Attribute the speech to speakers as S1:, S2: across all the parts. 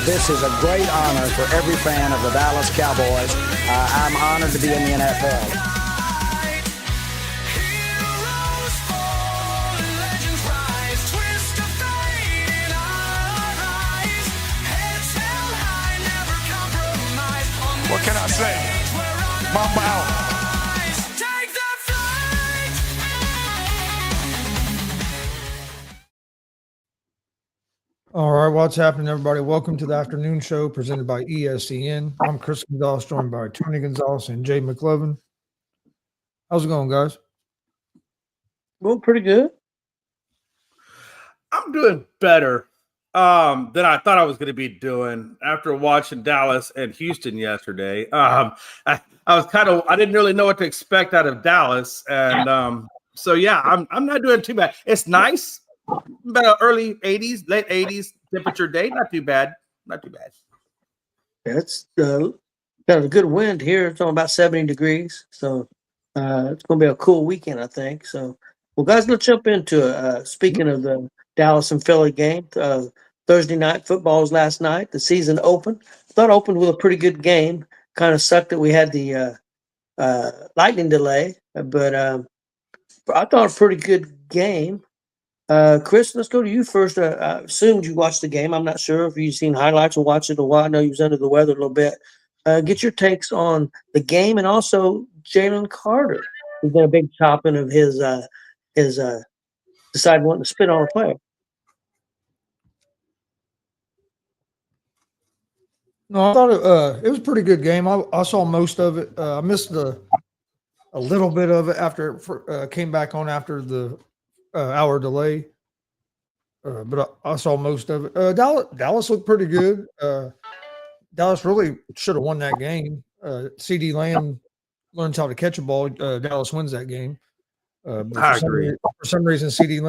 S1: This is a great honor for every fan of the Dallas Cowboys. I'm honored to be in the NFL.
S2: What can I say? Mamba out.
S3: All right, what's happening, everybody? Welcome to the afternoon show presented by ESCN. I'm Chris Gonzalez, joined by Tony Gonzalez and Jay McLovin. How's it going, guys?
S4: Well, pretty good.
S5: I'm doing better than I thought I was going to be doing after watching Dallas and Houston yesterday. I was I didn't really know what to expect out of Dallas, and so yeah, I'm not doing too bad. It's nice, about early 80s, late 80s temperature day. Not too bad. Not too bad.
S4: It's got a good wind here. It's on about 70 degrees, so it's going to be a cool weekend, I think. So, well, guys, let's jump into it. Speaking of the Dallas and Philly game, Thursday night football was last night. The season opened. Thought it opened with a pretty good game. Kind of sucked that we had the lightning delay, but I thought a pretty good game. Chris, let's go to you first. I assumed you watched the game. I'm not sure if you've seen highlights or watched it a while. I know you was under the weather a little bit. Get your takes on the game and also Jalen Carter. He's been a big topping of his deciding wanting to spit on a player.
S3: No, I thought it was a pretty good game. I saw most of it. I missed a little bit of it after it came back on after the hour delay. But I saw most of it. Dallas looked pretty good. Dallas really should have won that game. CD Lamb learns how to catch a ball. Dallas wins that game. But
S5: I agree.
S3: For some reason, CD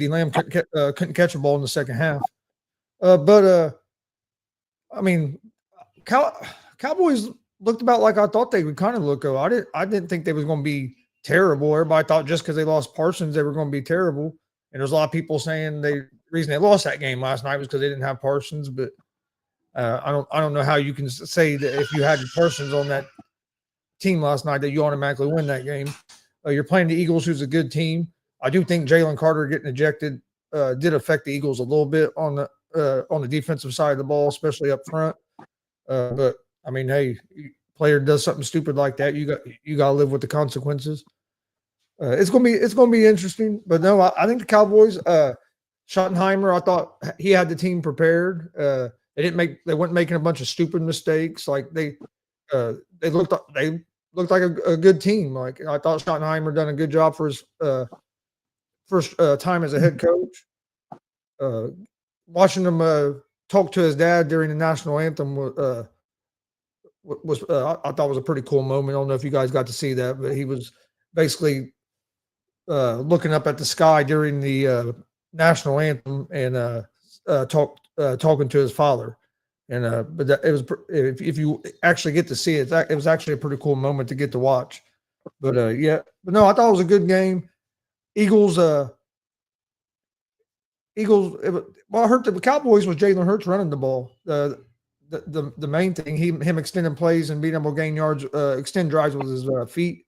S3: Lamb couldn't catch a ball in the second half. I mean, Cowboys looked about like I thought they would kind of look. I didn't think they was going to be terrible. Everybody thought just because they lost Parsons, they were going to be terrible. And there's a lot of people saying the reason they lost that game last night was because they didn't have Parsons. But I don't know how you can say that if you had Parsons on that team last night that you automatically win that game. You're playing the Eagles, who's a good team. I do think Jalen Carter getting ejected did affect the Eagles a little bit on the defensive side of the ball, especially up front. But I mean, hey, player does something stupid like that, you got to live with the consequences. It's gonna be interesting. But no, I think the Cowboys, Schottenheimer, I thought he had the team prepared. They weren't making a bunch of stupid mistakes. Like they looked like a good team. Like I thought Schottenheimer done a good job for his first time as a head coach. Watching him talk to his dad during the national anthem was I thought was a pretty cool moment. I don't know if you guys got to see that, but he was basically looking up at the sky during the national anthem and talking to his father. And but it was if you actually get to see it, it was actually a pretty cool moment to get to watch. But no, I thought it was a good game. Eagles. What hurt the Cowboys was Jalen Hurts running the ball. The main thing, him extending plays and being able to gain yards, extend drives with his feet.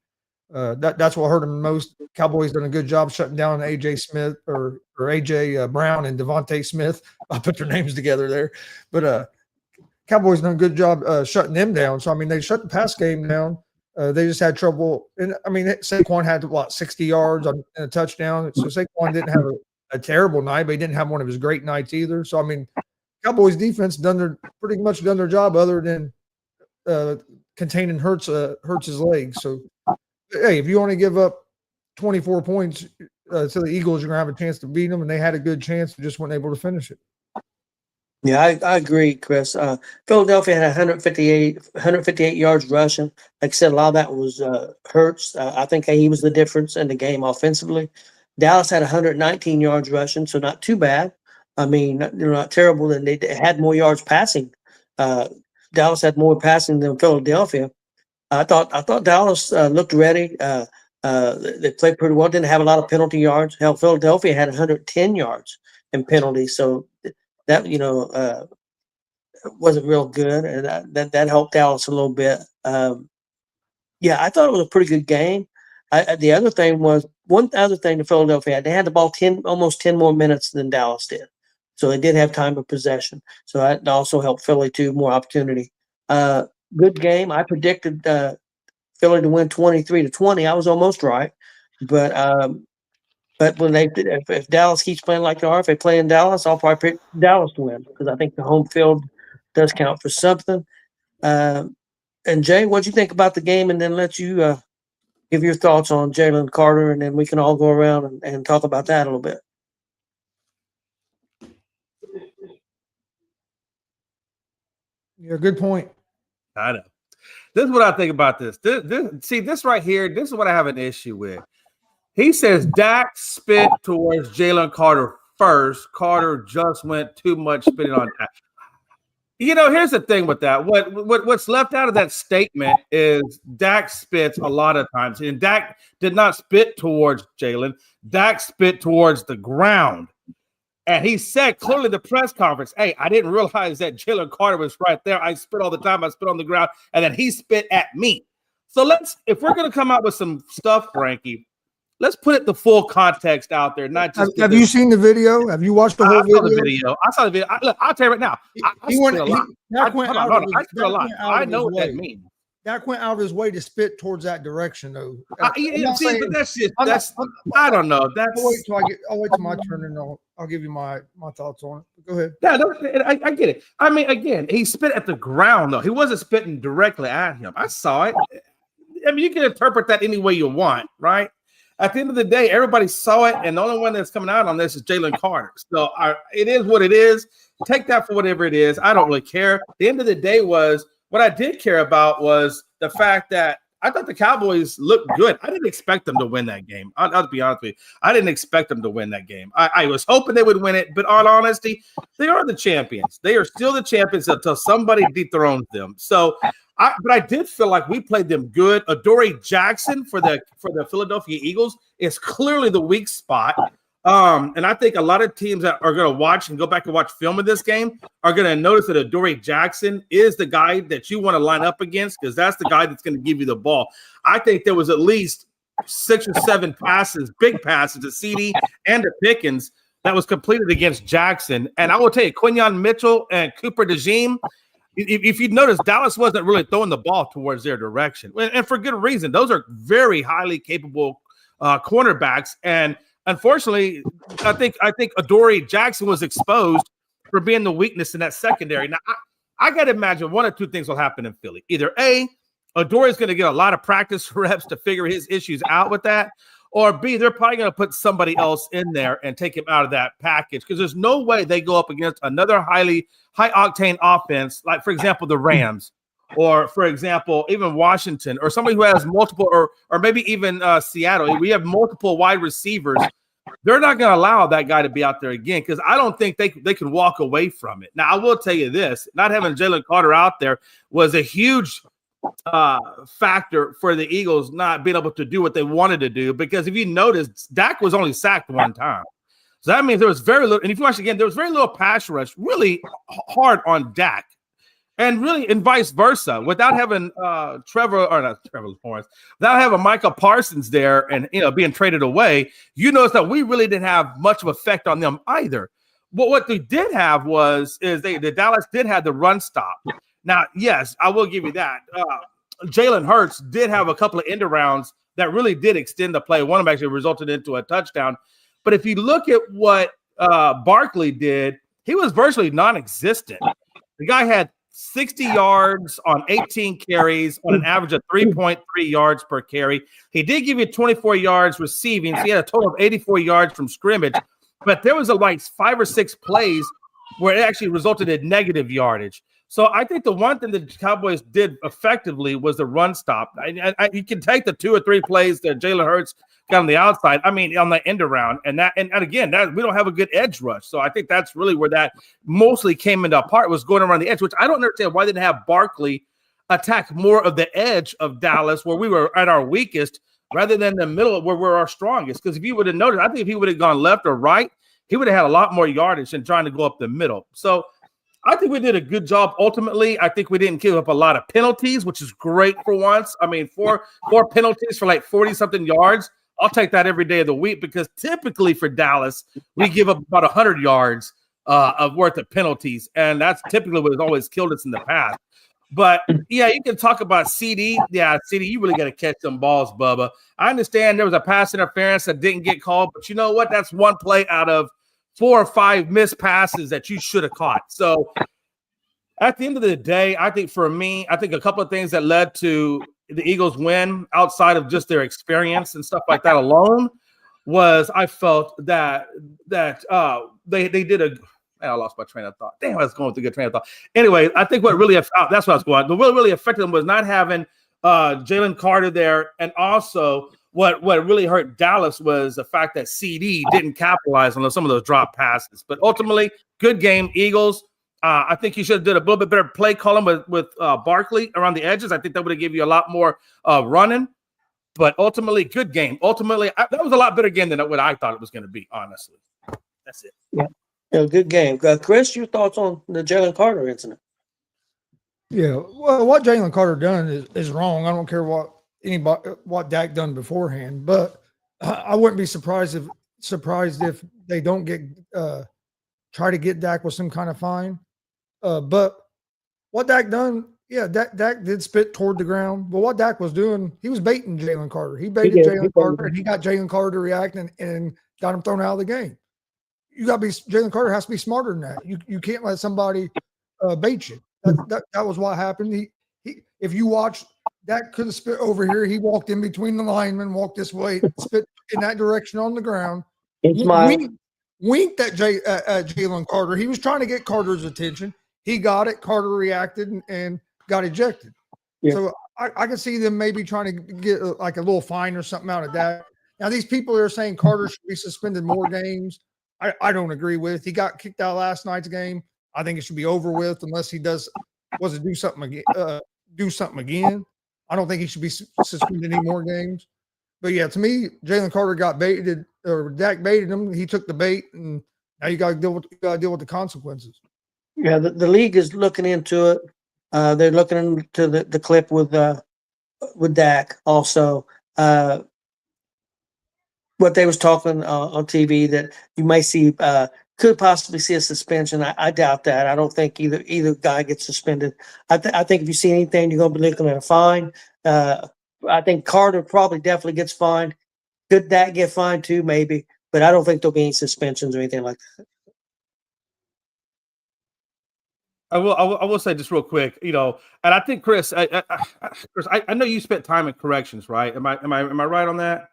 S3: That's what hurt him the most. Cowboys done a good job shutting down AJ Smith or AJ Brown and Devontae Smith. I put their names together there, but Cowboys done a good job shutting them down. So I mean, they shut the pass game down. They just had trouble. And I mean, Saquon had 60 yards and a touchdown. So Saquon didn't have a terrible night, but he didn't have one of his great nights either. So I mean, Cowboys defense pretty much done their job other than containing Hurts's legs. So hey, if you want to give up 24 points to the Eagles, you're gonna have a chance to beat them, and they had a good chance, and just weren't able to finish it.
S4: Yeah, I agree, Chris. Philadelphia had 158 yards rushing. Like I said, a lot of that was Hurts. I think he was the difference in the game offensively. Dallas had 119 yards rushing, so not too bad. I mean, they're not terrible, and they had more yards passing. Dallas had more passing than Philadelphia. I thought Dallas looked ready. They played pretty well. Didn't have a lot of penalty yards. Hell, Philadelphia had 110 yards in penalties. So that wasn't real good, and that helped Dallas a little bit. Yeah, I thought it was a pretty good game. The other thing was one other thing to Philadelphia had. They had the ball almost 10 more minutes than Dallas did, so they did have time of possession. So that also helped Philly to more opportunity. Good game. I predicted Philly to win 23-20. I was almost right, but when if Dallas keeps playing like they are, if they play in Dallas, I'll probably pick Dallas to win because I think the home field does count for something. And Jay, what'd you think about the game? And then let you give your thoughts on Jalen Carter, and then we can all go around and talk about that a little bit.
S3: Yeah, good point.
S5: I know. This is what I think about this. This right here, this is what I have an issue with. He says Dak spit towards Jalen Carter first. Carter just went too much spitting on Dak. You know, here's the thing with that. What's left out of that statement is Dak spits a lot of times. And Dak did not spit towards Jalen. Dak spit towards the ground. And he said clearly in the press conference, hey, I didn't realize that Jalen Carter was right there. I spit all the time. I spit on the ground. And then he spit at me. So if we're going to come out with some stuff, Frankie, let's put it the full context out there. Not just.
S3: Have you seen the video? Have you watched the whole video?
S5: I saw the video. Look, I'll tell you right now. I spit a lot. I know what that means.
S3: Dak went out of his way to spit towards that direction, though.
S5: But that's just I don't know.
S3: I'll wait till my turn, and I'll give you my thoughts on it. Go ahead.
S5: Yeah, I get it. I mean, again, he spit at the ground though. He wasn't spitting directly at him. I saw it. I mean, you can interpret that any way you want, right? At the end of the day, everybody saw it, and the only one that's coming out on this is Jalen Carter. So it is what it is. Take that for whatever it is. I don't really care. The end of the day was what I did care about was the fact that I thought the Cowboys looked good. I didn't expect them to win that game. I'll be honest with you. I didn't expect them to win that game. I was hoping they would win it, but in honesty, they are the champions. They are still the champions until somebody dethrones them. So but I did feel like we played them good. Adoree Jackson for the Philadelphia Eagles is clearly the weak spot. And I think a lot of teams that are going to watch and go back and watch film of this game are going to notice that Adoree Jackson is the guy that you want to line up against because that's the guy that's going to give you the ball. I think there was at least 6 or 7 passes, big passes to CD and to Pickens that was completed against Jackson. And I will tell you, Quinyon Mitchell and Cooper DeJean, if you notice, Dallas wasn't really throwing the ball towards their direction. And for good reason. Those are very highly capable cornerbacks. And unfortunately, I think Adoree Jackson was exposed for being the weakness in that secondary. Now, I got to imagine one or two things will happen in Philly. Either A, Adoree is going to get a lot of practice reps to figure his issues out with that, or B, they're probably going to put somebody else in there and take him out of that package because there's no way they go up against another high-octane offense, like, for example, the Rams, or, for example, even Washington, or somebody who has multiple, or maybe even Seattle. We have multiple wide receivers. They're not going to allow that guy to be out there again because I don't think they can walk away from it. Now, I will tell you this. Not having Jalen Carter out there was a huge factor for the Eagles not being able to do what they wanted to do because if you notice, Dak was only sacked one time. So that means there was very little – and if you watch again, there was very little pass rush really hard on Dak. And really, and vice versa, without having Trevor Lawrence, without having Micah Parsons there and being traded away, you notice that we really didn't have much of effect on them either. But what they did have the Dallas did have the run stop. Now, yes, I will give you that. Jalen Hurts did have a couple of end arounds that really did extend the play. One of them actually resulted into a touchdown. But if you look at what Barkley did, he was virtually non-existent. The guy had 60 yards on 18 carries on an average of 3.3 yards per carry. He did give you 24 yards receiving. So he had a total of 84 yards from scrimmage. But there was like 5 or 6 plays where it actually resulted in negative yardage. So I think the one thing that the Cowboys did effectively was the run stop. You can take the 2 or 3 plays that Jalen Hurts got on the outside. I mean, on the end around, and again, we don't have a good edge rush. So I think that's really where that mostly came into part was going around the edge, which I don't understand why they didn't have Barkley attack more of the edge of Dallas where we were at our weakest rather than the middle where we're our strongest. Because if you would have noticed, I think if he would have gone left or right, he would have had a lot more yardage than trying to go up the middle. So I think we did a good job. Ultimately, I think we didn't give up a lot of penalties, which is great for once. I mean, four penalties for like 40-something yards. I'll take that every day of the week because typically for Dallas, we give up about 100 yards of worth of penalties, and that's typically what has always killed us in the past. But yeah, you can talk about CD. Yeah, CD, you really got to catch them balls, Bubba. I understand there was a pass interference that didn't get called, but you know what? That's one play out of 4 or 5 missed passes that you should have caught. So at the end of the day, I think for me, I think a couple of things that led to the Eagles win outside of just their experience and stuff like that alone was I felt that they did a. I lost my train of thought. Damn, I was going through a good train of thought. Anyway, I think what really that's what I was going. What really affected them was not having Jalen Carter there, and also what really hurt Dallas was the fact that CD didn't capitalize on some of those drop passes. But ultimately, good game, Eagles. I think you should have did a little bit better play calling with Barkley around the edges. I think that would have given you a lot more running. But ultimately, good game. Ultimately, that was a lot better game than what I thought it was going to be, honestly. That's it.
S4: Yeah, good game. Chris, your thoughts on the Jalen Carter incident?
S3: Yeah, well, what Jalen Carter done is wrong. I don't care what Dak done beforehand, but I wouldn't be surprised if they don't get try to get Dak with some kind of fine. But what Dak done, yeah, Dak did spit toward the ground. But what Dak was doing, he was baiting Jalen Carter. He baited Jalen Carter, and he got Jalen Carter to react and got him thrown out of the game. You got to be Jalen Carter has to be smarter than that. You can't let somebody bait you. That was what happened. He if you watch, Dak could have spit over here. He walked in between the linemen, walked this way, spit in that direction on the ground. Winked at Jalen Carter. He was trying to get Carter's attention. He got it. Carter reacted and got ejected. Yeah. So I can see them maybe trying to get like a little fine or something out of that. Now, these people are saying Carter should be suspended more games. I don't agree with. He got kicked out last night's game. I think it should be over with unless he do something again. I don't think he should be suspended any more games. But yeah, to me, Jalen Carter got baited, or Dak baited him. He took the bait, and now you got to deal with the consequences.
S4: Yeah, the league is looking into it. They're looking into the clip with Dak also. What they was talking on TV that you may see could possibly see a suspension. I doubt that. I don't think either guy gets suspended. I think if you see anything, you're going to be looking at a fine. I think Carter probably definitely gets fined. Could Dak get fined too? Maybe, but I don't think there'll be any suspensions or anything like that.
S5: I will say just real quick, and I think Chris, I know you spent time in corrections, right? Am I right on that?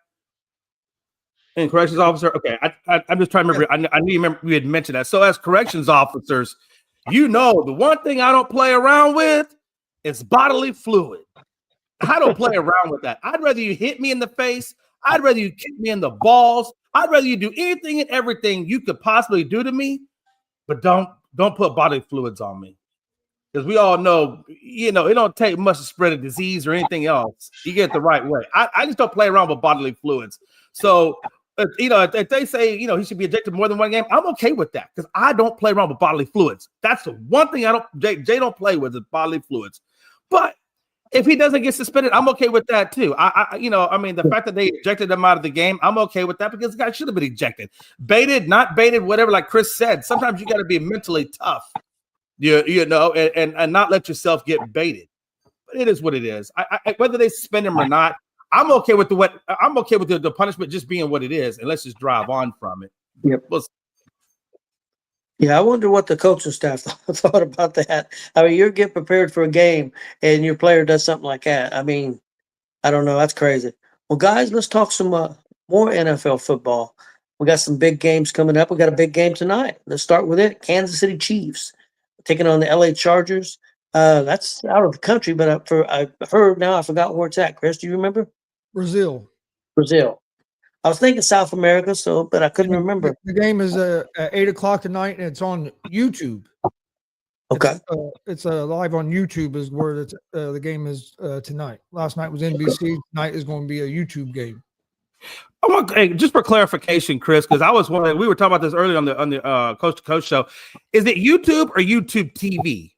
S5: And corrections officer, okay. I'm just trying to remember. I knew you remember we had mentioned that. So as corrections officers, the one thing I don't play around with is bodily fluid. I don't play around with that. I'd rather you hit me in the face. I'd rather you kick me in the balls. I'd rather you do anything and everything you could possibly do to me, but don't put bodily fluids on me. Because we all know, it don't take much to spread a disease or anything else. You get it the right way. I just don't play around with bodily fluids. So, if they say, he should be ejected more than one game, I'm okay with that because I don't play around with bodily fluids. That's the one thing Jay don't play with is bodily fluids. But if he doesn't get suspended, I'm okay with that too. The fact that they ejected him out of the game, I'm okay with that because the guy should have been ejected. Baited, not baited, whatever, like Chris said. Sometimes you got to be mentally tough, and not let yourself get baited. But it is what it is. Whether they suspend him or not, I'm okay with the punishment just being what it is, and let's just drive on from it.
S4: Yep. Yeah, I wonder what the coaching staff thought about that. I mean, you're getting prepared for a game, and your player does something like that. I mean, I don't know. That's crazy. Well, guys, let's talk some more NFL football. We got some big games coming up. We got a big game tonight. Let's start with it. Kansas City Chiefs taking on the LA Chargers. That's out of the country, but I heard now. I forgot where it's at. Chris, do you remember?
S3: Brazil.
S4: I was thinking South America, but I couldn't remember.
S3: The game is at 8:00 tonight, and it's on YouTube.
S4: Okay.
S3: It's live on YouTube is where the game is tonight. Last night was NBC. Tonight is going to be a YouTube game.
S5: Hey, just for clarification, Chris, because I was wondering, we were talking about this earlier on the Coast to Coast show. Is it YouTube or YouTube TV?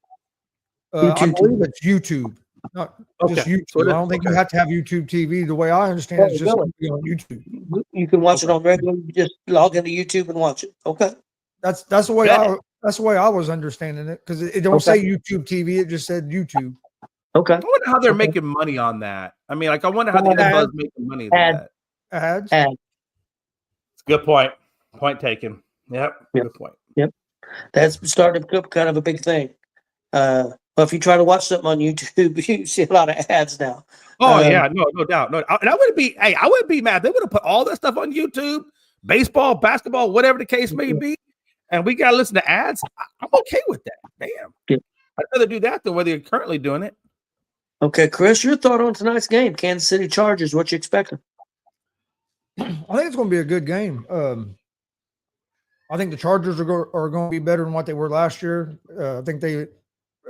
S3: I
S4: YouTube
S3: believe it's YouTube, not just
S5: Okay.
S3: YouTube.
S5: So it is-
S3: I don't think you have to have YouTube TV. The way I understand it, it's just gonna be on YouTube.
S4: You can watch it on regular. You just log into YouTube and watch it. Okay.
S3: That's the way
S5: Yeah.
S3: that's the way I was understanding it, because it don't say YouTube TV. It just said YouTube.
S4: Okay.
S5: I wonder how they're
S4: Okay.
S5: making money on that. I mean, like, I wonder how the NFL is making money on
S4: Ad.
S5: that.
S3: Ads.
S4: Ad.
S5: It's a good point. Point taken. Yep.
S4: Yep.
S5: Good point.
S4: That's starting to become kind of a big thing. But if you try to watch something on YouTube, you see a lot of ads now.
S5: Oh yeah, no doubt. No, and I wouldn't be mad. They would have put all that stuff on YouTube, baseball, basketball, whatever the case may be, and we gotta listen to ads. I'm okay with that. Damn.
S4: Yeah.
S5: I'd rather do that than whether you're currently doing it.
S4: Okay, Chris, your thought on tonight's game, Kansas City Chargers. What you expecting?
S3: I think it's going to be a good game. I think the Chargers are going to be better than what they were last year. I think they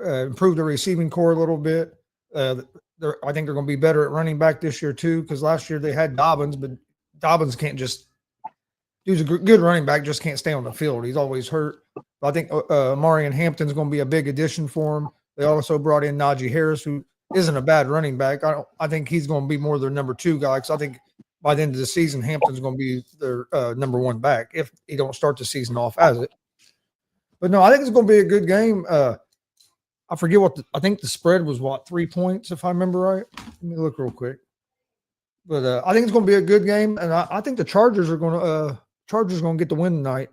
S3: improved the receiving core a little bit. I think they're going to be better at running back this year too, because last year they had Dobbins, but Dobbins can't just – he's a good running back, just can't stay on the field. He's always hurt. But I think Marion Hampton's going to be a big addition for him. They also brought in Najee Harris, who isn't a bad running back. I think he's going to be more their number 2 guy, because I think – by the end of the season, Hampton's going to be their number 1 back if he don't start the season off as it. But no, I think it's going to be a good game. I forget I think the spread was 3 points, if I remember right. Let me look real quick. But I think it's going to be a good game, and I think the Chargers are going to get the win tonight.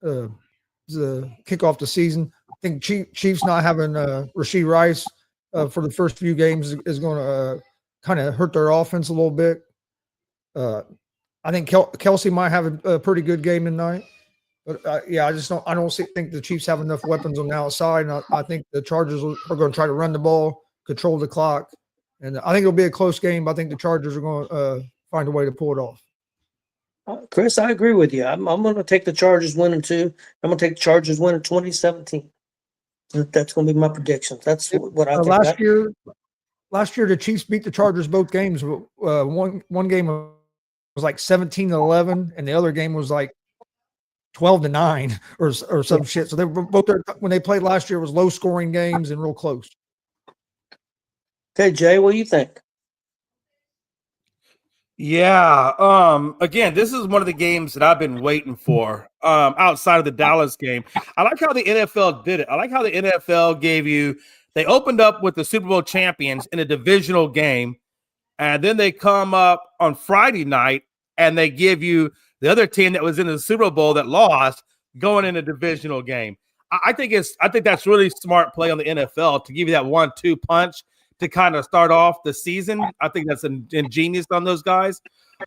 S3: To kick off the season, I think Chiefs not having Rashee Rice for the first few games is going to kind of hurt their offense a little bit. I think Kelsey might have a pretty good game tonight, but I just don't think the Chiefs have enough weapons on the outside. And I think the Chargers are going to try to run the ball, control the clock, and I think it'll be a close game. But I think the Chargers are going to find a way to pull it off.
S4: Chris, I agree with you. I'm going to take the Chargers winning too. I'm going to take the Chargers winning 2017. That's going to be my prediction. That's what I think.
S3: Last year, the Chiefs beat the Chargers both games. One game was like 17-11, and the other game was like 12-9 or some shit. So they were both there when they played last year. It was low scoring games and real close.
S4: Okay, Jay, what do you think?
S5: Yeah. Again, this is one of the games that I've been waiting for. Outside of the Dallas game, I like how the NFL did it. I like how the NFL gave you. They opened up with the Super Bowl champions in a divisional game, and then they come up on Friday night and they give you the other team that was in the Super Bowl that lost going in a divisional game. I think that's really smart play on the NFL to give you that 1-2 punch to kind of start off the season. I think that's ingenious on those guys.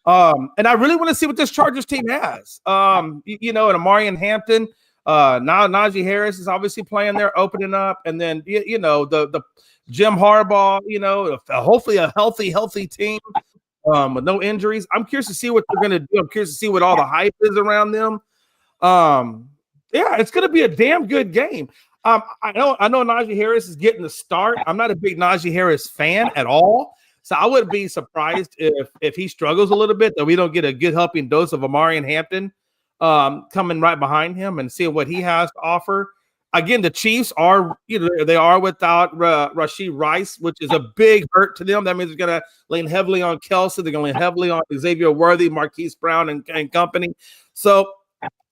S5: And I really want to see what this Chargers team has. And Amarian Hampton. Now Najee Harris is obviously playing there, opening up, and then the Jim Harbaugh, hopefully a healthy team with no injuries. I'm curious to see what they're going to do. I'm curious to see what all the hype is around them. It's going to be a damn good game. I know Najee Harris is getting the start. I'm not a big Najee Harris fan at all, so I wouldn't be surprised if he struggles a little bit, that we don't get a good helping dose of Amarian Hampton coming right behind him and seeing what he has to offer. Again, the Chiefs are, they are without Rashee Rice, which is a big hurt to them. That means they're going to lean heavily on Kelsey. They're going to lean heavily on Xavier Worthy, Marquise Brown, and company. So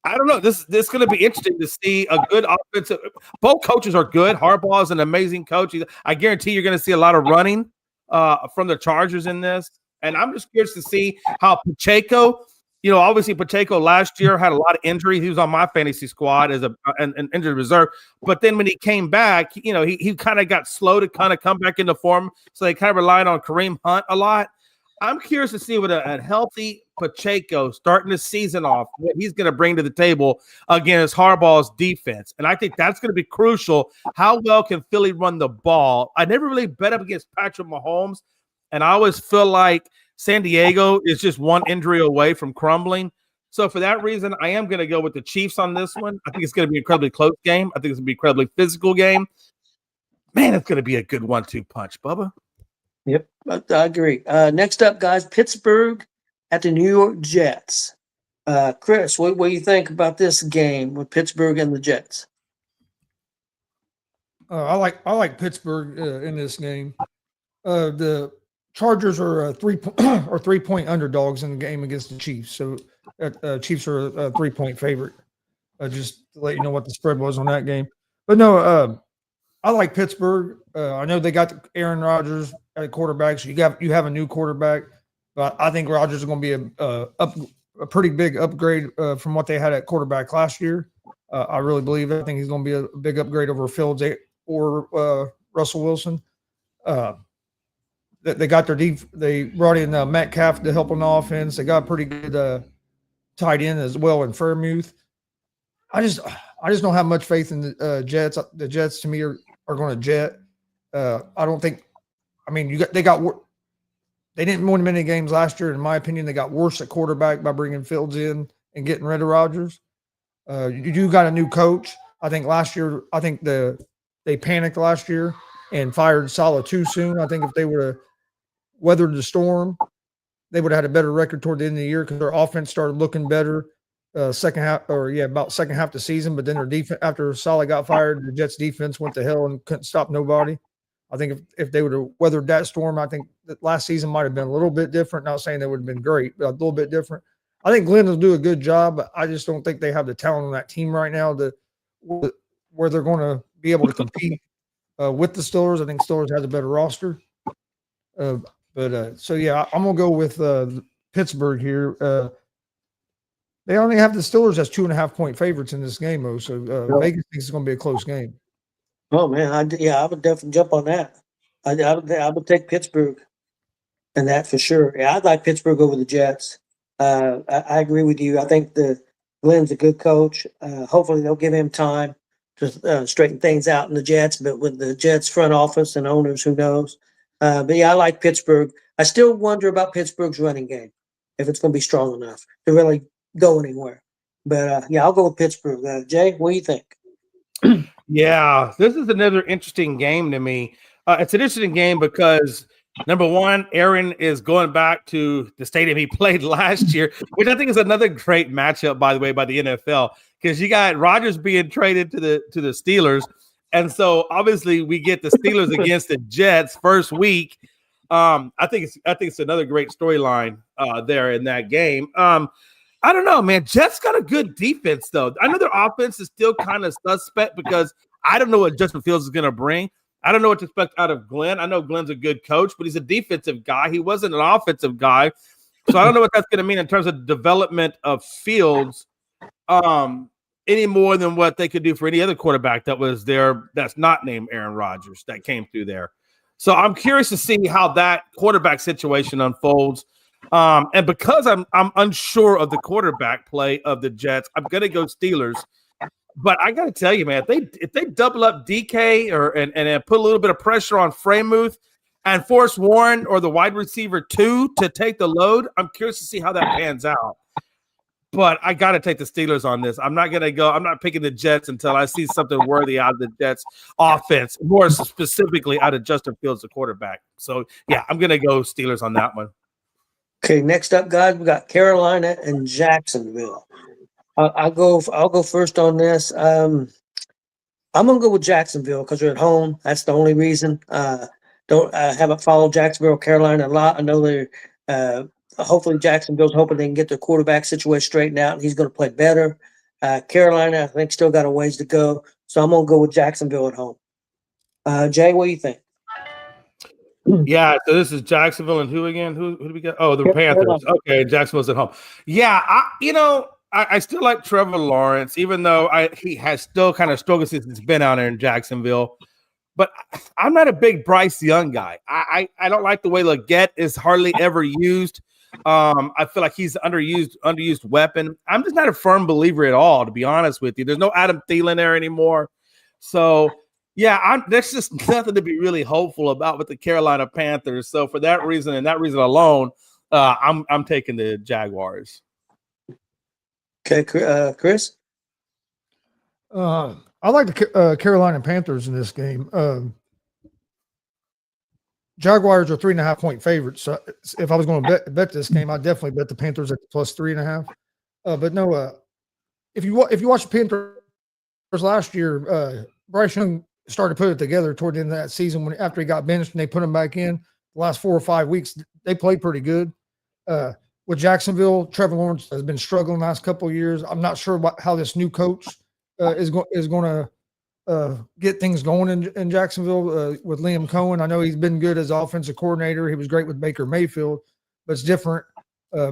S5: I don't know. This is going to be interesting to see a good offensive. Both coaches are good. Harbaugh is an amazing coach. I guarantee you're going to see a lot of running from the Chargers in this. And I'm just curious to see how Pacheco. Obviously Pacheco last year had a lot of injuries. He was on my fantasy squad as an injured reserve. But then when he came back, he kind of got slow to kind of come back into form. So they kind of relied on Kareem Hunt a lot. I'm curious to see what a healthy Pacheco starting the season off, what he's going to bring to the table against Harbaugh's defense. And I think that's going to be crucial. How well can Philly run the ball? I never really bet up against Patrick Mahomes, and I always feel like San Diego is just one injury away from crumbling. So for that reason, I am going to go with the Chiefs on this one. I think it's going to be an incredibly close game. I think it's going to be an incredibly physical game. Man, it's going to be a good 1-2 punch, Bubba.
S4: Yep, I agree. Next up, guys, Pittsburgh at the New York Jets. Chris, what do you think about this game with Pittsburgh and the Jets?
S3: I like Pittsburgh in this game. The Chargers are 3-point underdogs in the game against the Chiefs. So Chiefs are a 3-point favorite. Just to let you know what the spread was on that game. But no, I like Pittsburgh. I know they got Aaron Rodgers at quarterback. So you have a new quarterback, but I think Rodgers is going to be a pretty big upgrade from what they had at quarterback last year. I really believe it. I think he's going to be a big upgrade over Fields or Russell Wilson. They got they brought in Metcalf to help on the offense. They got a pretty good tight end as well in Freiermuth. I just don't have much faith in the Jets. The Jets to me are going to jet. I don't think. I mean, they didn't win many games last year. In my opinion, they got worse at quarterback by bringing Fields in and getting rid of Rodgers. You do got a new coach. I think last year, they panicked last year and fired Saleh too soon. I think if they would have weathered the storm, they would have had a better record toward the end of the year because their offense started looking better about second half of the season. But then their defense, after Saleh got fired, the Jets defense went to hell and couldn't stop nobody. I think if they would have weathered that storm, I think that last season might have been a little bit different. Not saying they would have been great, but a little bit different. I think Glenn will do a good job, but I just don't think they have the talent on that team right now where they're going to be able to compete with the Steelers. I think Steelers has a better roster. So yeah, I'm going to go with Pittsburgh here. They only have the Steelers as 2.5-point favorites in this game, though. So Vegas thinks it's going to be a close game.
S4: Oh man, I would definitely jump on that. I would take Pittsburgh, and that for sure. Yeah, I'd like Pittsburgh over the Jets. I agree with you. I think Glenn's a good coach. Hopefully, they'll give him time to straighten things out in the Jets. But with the Jets front office and owners, who knows? But yeah, I like Pittsburgh. I still wonder about Pittsburgh's running game, if it's going to be strong enough to really go anywhere. But yeah, I'll go with Pittsburgh. Jay, what do you think?
S5: Yeah, this is another interesting game to me. It's an interesting game because, number one, Aaron is going back to the stadium he played last year, which I think is another great matchup, by the way, by the NFL, because you got Rodgers being traded to the Steelers. And so obviously we get the Steelers against the Jets first week. I think it's another great storyline there in that game. I don't know, man. Jets got a good defense, though. I know their offense is still kind of suspect because I don't know what Justin Fields is going to bring. I don't know what to expect out of Glenn. I know Glenn's a good coach, but he's a defensive guy. He wasn't an offensive guy. So I don't know what that's going to mean in terms of development of Fields any more than what they could do for any other quarterback that was there that's not named Aaron Rodgers that came through there. So I'm curious to see how that quarterback situation unfolds. And because I'm unsure of the quarterback play of the Jets, I'm going to go Steelers. But I got to tell you, man, if they double up DK and put a little bit of pressure on Freiermuth and force Warren or the wide receiver 2 to take the load, I'm curious to see how that pans out. But I got to take the Steelers on this. I'm not picking the Jets until I see something worthy out of the Jets offense, more specifically out of Justin Fields, the quarterback. So, yeah, I'm going to go Steelers on that one.
S4: Okay, next up, guys, we got Carolina and Jacksonville. I'll go first on this. I'm gonna go with Jacksonville because they're at home. That's the only reason. Haven't followed Jacksonville, Carolina a lot. I know they're hopefully Jacksonville's hoping they can get their quarterback situation straightened out, and he's going to play better. Carolina, I think, still got a ways to go, so I'm gonna go with Jacksonville at home. Jay, what do you think?
S5: Yeah, so this is Jacksonville and who again? Who do we got? Oh, the Panthers. Okay, Jacksonville's at home. Yeah, I still like Trevor Lawrence, even though he has still kind of struggled since he's been out there in Jacksonville. But I'm not a big Bryce Young guy. I don't like the way Leggett is hardly ever used. I feel like he's an underused weapon. I'm just not a firm believer at all, to be honest with you. There's no Adam Thielen there anymore. So yeah, there's just nothing to be really hopeful about with the Carolina Panthers. So for that reason and that reason alone, I'm taking the Jaguars.
S4: Okay, Chris?
S3: I like the Carolina Panthers in this game. Jaguars are 3.5-point favorites. So if I was going to bet this game, I'd definitely bet the Panthers at plus 3.5. But no, if you watch the Panthers last year, Bryce Young started to put it together toward the end of that season after he got benched and they put him back in. The last 4 or 5 weeks, they played pretty good. With Jacksonville, Trevor Lawrence has been struggling the last couple of years. I'm not sure how this new coach is going to get things going in Jacksonville with Liam Cohen. I know he's been good as offensive coordinator. He was great with Baker Mayfield, but it's different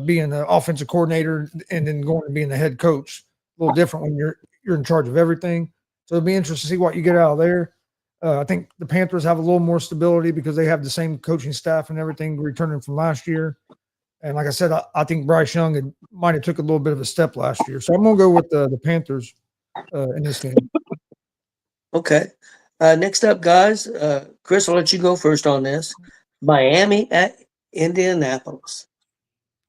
S3: being the offensive coordinator and then going to being the head coach. A little different when you're in charge of everything. So it'll be interesting to see what you get out of there. I think the Panthers have a little more stability because they have the same coaching staff and everything returning from last year. And like I said, I think Bryce Young might have took a little bit of a step last year. So I'm going to go with the Panthers in this game.
S4: Okay. Next up, guys, Chris, I'll let you go first on this. Miami at Indianapolis.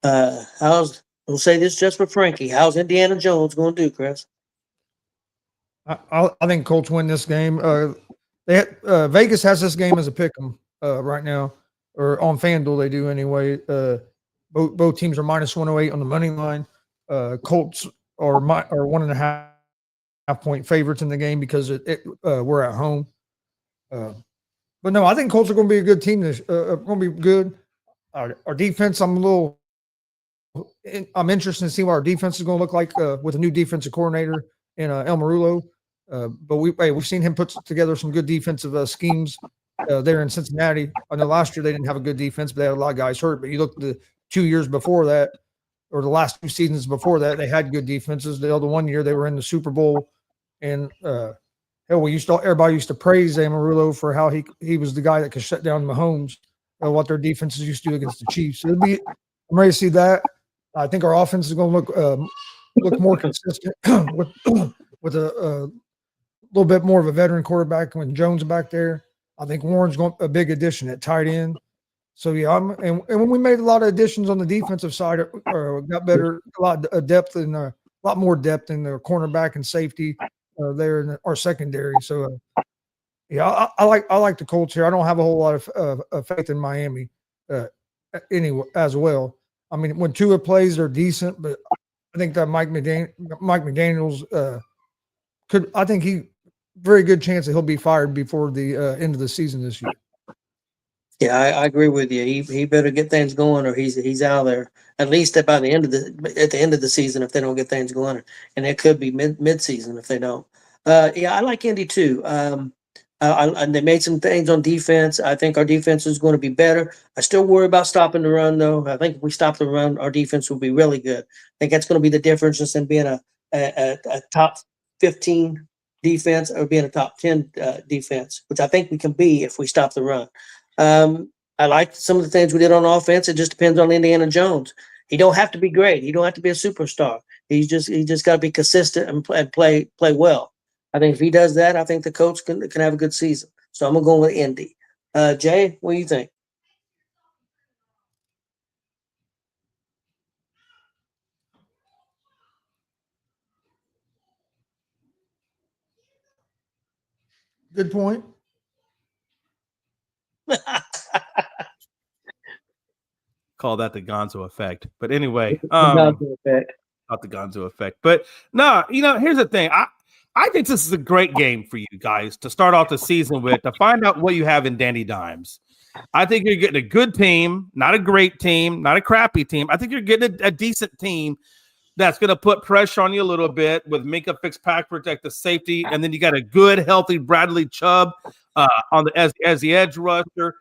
S4: We'll say this just for Frankie. How's Indiana Jones going to do, Chris?
S3: I think Colts win this game. Vegas has this game as a pick 'em right now, or on FanDuel they do anyway. Both teams are minus 108 on the money line. Colts are 1.5-point favorites in the game because we're at home. But no, I think Colts are going to be a good team. Going to be good. Our defense, I'm interested to see what our defense is going to look like with a new defensive coordinator in El Marullo. But we've seen him put together some good defensive schemes there in Cincinnati. I know last year they didn't have a good defense, but they had a lot of guys hurt. But you look at the 2 years before that, or the last 2 seasons before that, they had good defenses. The other 1 year they were in the Super Bowl, and everybody used to praise Amarillo for how he was the guy that could shut down Mahomes. What their defenses used to do against the Chiefs. I'm ready to see that. I think our offense is going to look more consistent with a little bit more of a veteran quarterback when Jones is back there. I think Warren's going a big addition at tight end. So yeah, and when we made a lot of additions on the defensive side, got better, a lot of depth and a lot more depth in the cornerback and safety there in our secondary. So yeah, I like the Colts here. I don't have a whole lot of faith in Miami anyway as well. I mean, when Tua plays, they're decent, but I think that Mike McDaniels very good chance that he'll be fired before the end of the season this year.
S4: Yeah, I agree with you. He better get things going, or he's out there at least at the end of the season if they don't get things going, and it could be mid season if they don't. Yeah, I like Indy too. And they made some things on defense. I think our defense is going to be better. I still worry about stopping the run, though. I think if we stop the run, our defense will be really good. I think that's going to be the difference just in being a top 15 defense or being a top 10 defense, which I think we can be if we stop the run. I like some of the things we did on offense. It just depends on Indiana Jones. He don't have to be great. He don't have to be a superstar. He just got to be consistent and play well. I think if he does that, I think the coach can have a good season. So I'm going to go with Indy. Jay, what do you think?
S3: Good point.
S5: Call that the Gonzo effect. But anyway,
S4: Not
S5: the Gonzo effect. But no, here's the thing. I think this is a great game for you guys to start off the season with, to find out what you have in Danny Dimes. I think you're getting a good team, not a great team, not a crappy team. I think you're getting a decent team that's going to put pressure on you a little bit with Minkah Fitzpatrick at the safety, and then you got a good, healthy Bradley Chubb as the edge rusher.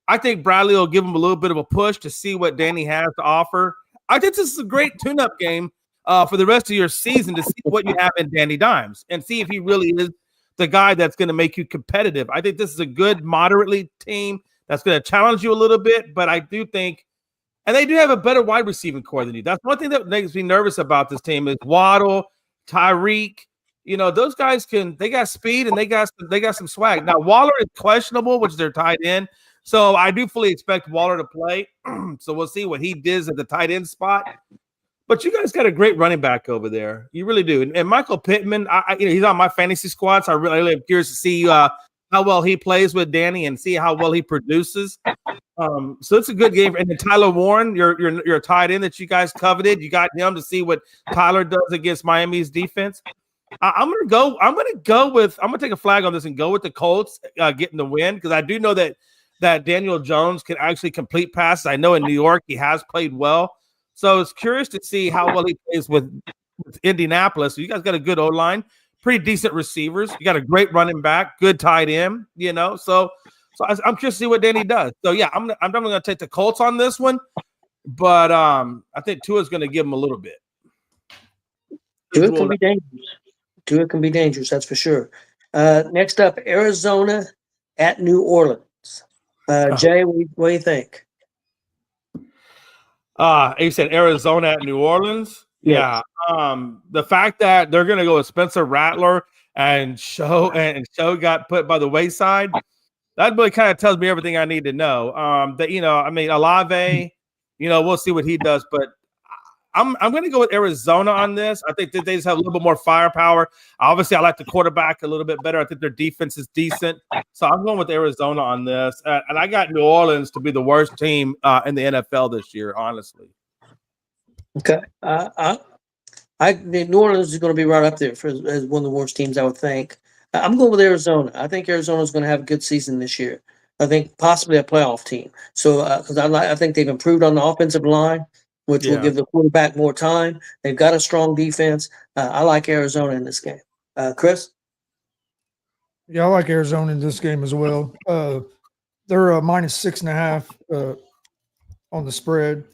S5: I think Bradley will give him a little bit of a push to see what Danny has to offer. I think this is a great tune-up game for the rest of your season to see what you have in Danny Dimes and see if he really is the guy that's going to make you competitive. I think this is a good, moderately team that's going to challenge you a little bit, but I do think, and they do have a better wide receiving core than you. That's one thing that makes me nervous about this team is Waddle, Tyreek. Those guys they got speed and they got some swag. Now, Waller is questionable, which they're tight end. So I do fully expect Waller to play. So we'll see what he does at the tight end spot. But you guys got a great running back over there. You really do. And Michael Pittman, he's on my fantasy squad, so I really am curious to see how well he plays with Danny and see how well he produces. So it's a good game. And then Tyler Warren, your tight end that you guys coveted, you got him to see what Tyler does against Miami's defense. I'm gonna take a flag on this and go with the Colts getting the win, because I do know that Daniel Jones can actually complete passes. I know in New York he has played well, so it's curious to see how well he plays with Indianapolis. So you guys got a good O-line, pretty decent receivers. You got a great running back, good tight end. So I'm curious to see what Danny does. So yeah, I'm definitely gonna take the Colts on this one, but I think Tua's gonna give him a little bit.
S4: Tua can be dangerous. Tua can be dangerous, that's for sure. Next up, Arizona at New Orleans. Jay, what do you think?
S5: You said Arizona at New Orleans?
S4: Yes.
S5: Yeah. The fact that they're going to go with Spencer Rattler and Show got put by the wayside, that really kind of tells me everything I need to know. Olave, we'll see what he does, but I'm going to go with Arizona on this. I think that they just have a little bit more firepower. Obviously, I like the quarterback a little bit better. I think their defense is decent. So I'm going with Arizona on this. And I got New Orleans to be the worst team in the NFL this year, honestly.
S4: Okay. New Orleans is going to be right up there as one of the worst teams, I would think. I'm going with Arizona. I think Arizona is going to have a good season this year. I think possibly a playoff team. So because I think they've improved on the offensive line, which will give the quarterback more time. They've got a strong defense. I like Arizona in this game. Chris?
S3: Yeah, I like Arizona in this game as well. They're minus 6.5 on the spread,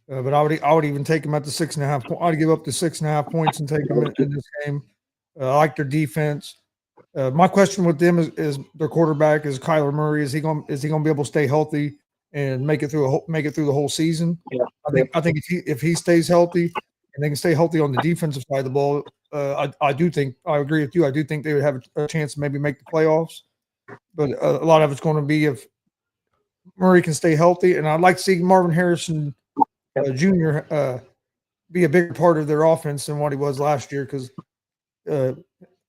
S3: but I would even take them at the 6.5. I'd give up the 6.5 points and take them in this game. I like their defense. My question with them is their quarterback is Kyler Murray. Is he going to be able to stay healthy and make it through the whole season?
S4: Yeah.
S3: I think if he stays healthy and they can stay healthy on the defensive side of the ball, I do think I agree with you. I do think they would have a chance to maybe make the playoffs, but a lot of it's going to be if Murray can stay healthy. And I'd like to see Marvin Harrison Jr. Be a bigger part of their offense than what he was last year, because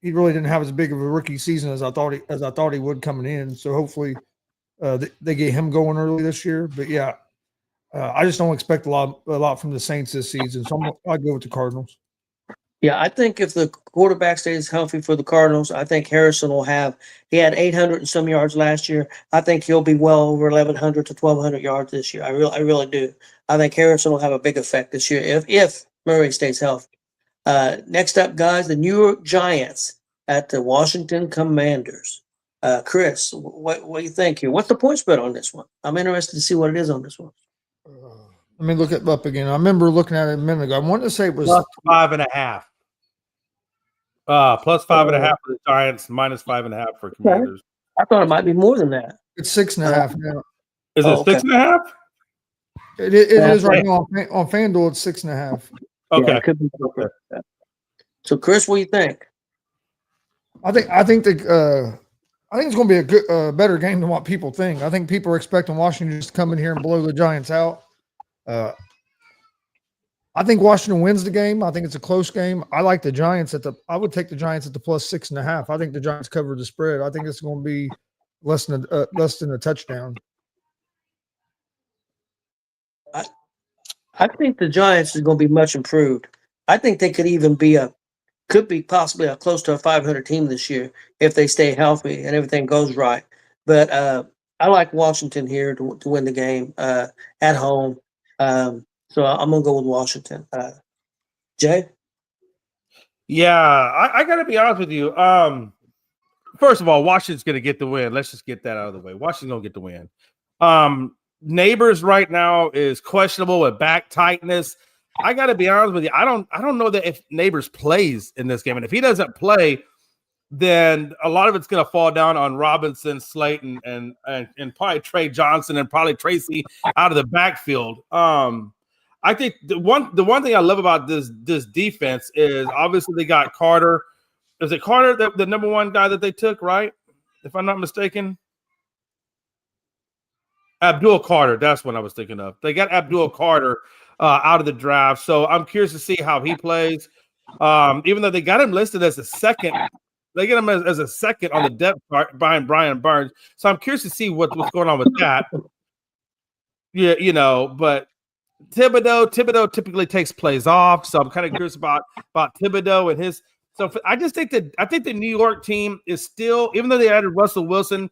S3: he really didn't have as big of a rookie season as I thought he would coming in. So hopefully they get him going early this year. But yeah, I just don't expect a lot from the Saints this season. So I'll go with the Cardinals.
S4: Yeah, I think if the quarterback stays healthy for the Cardinals, I think Harrison he had 800 and some yards last year. I think he'll be well over 1,100 to 1,200 yards this year. I really do. I think Harrison will have a big effect this year if Murray stays healthy. Next up, guys, the New York Giants at the Washington Commanders. Chris, what do you think here? What's the point spread on this one? I'm interested to see what it is on this one.
S3: Let me look it up again. I remember looking at it a minute ago. I wanted to say it was
S5: plus 5.5. Plus 5.5 for the Giants, minus 5.5 for Commanders.
S4: I thought it might be more than that.
S3: It's 6.5 now.
S5: Is it 6.5?
S3: It is right now on FanDuel. It's 6.5.
S5: Okay.
S4: Yeah, it could be. Okay. So, Chris, what do you think?
S3: I think it's going to be a better game than what people think. I think people are expecting Washington just to come in here and blow the Giants out. I think Washington wins the game. I think it's a close game. I like the Giants I would take the Giants at the plus 6.5. I think the Giants cover the spread. I think it's going to be less than a touchdown.
S4: I think the Giants is going to be much improved. I think they could be possibly a close to a 500 team this year if they stay healthy and everything goes right. But I like Washington here to win the game at home. So I'm going to go with Washington. Jay?
S5: Yeah, I got to be honest with you. First of all, Washington's going to get the win. Let's just get that out of the way. Washington's going to get the win. Neighbors right now is questionable with back tightness. I got to be honest with you. I don't know that if Neighbors plays in this game, and if he doesn't play, then a lot of it's going to fall down on Robinson, Slayton, and probably Trey Johnson and probably Tracy out of the backfield. I think the one thing I love about this defense is obviously they got Carter. Is it Carter, the number one guy that they took, right? If I'm not mistaken. Abdul Carter, that's what I was thinking of. They got Abdul Carter out of the draft, so I'm curious to see how he plays. Even though they got him listed as the second They get him as a second on the depth chart behind Brian Burns. So I'm curious to see what's going on with that. Yeah, but Thibodeau typically takes plays off, so I'm kind of curious about Thibodeau and his. So I think the New York team is still, even though they added Russell Wilson,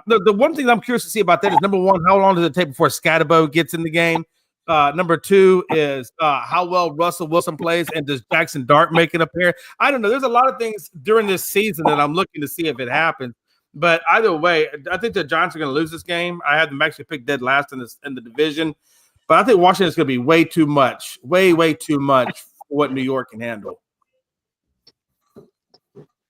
S5: the one thing I'm curious to see about that is, number one, how long does it take before Scatterbo gets in the game? Number two is how well Russell Wilson plays, and does Jackson Dart make an appearance? I don't know. There's a lot of things during this season that I'm looking to see if it happens. But either way, I think the Giants are going to lose this game. I have them actually picked dead last in the division. But I think Washington is going to be way too much for what New York can handle.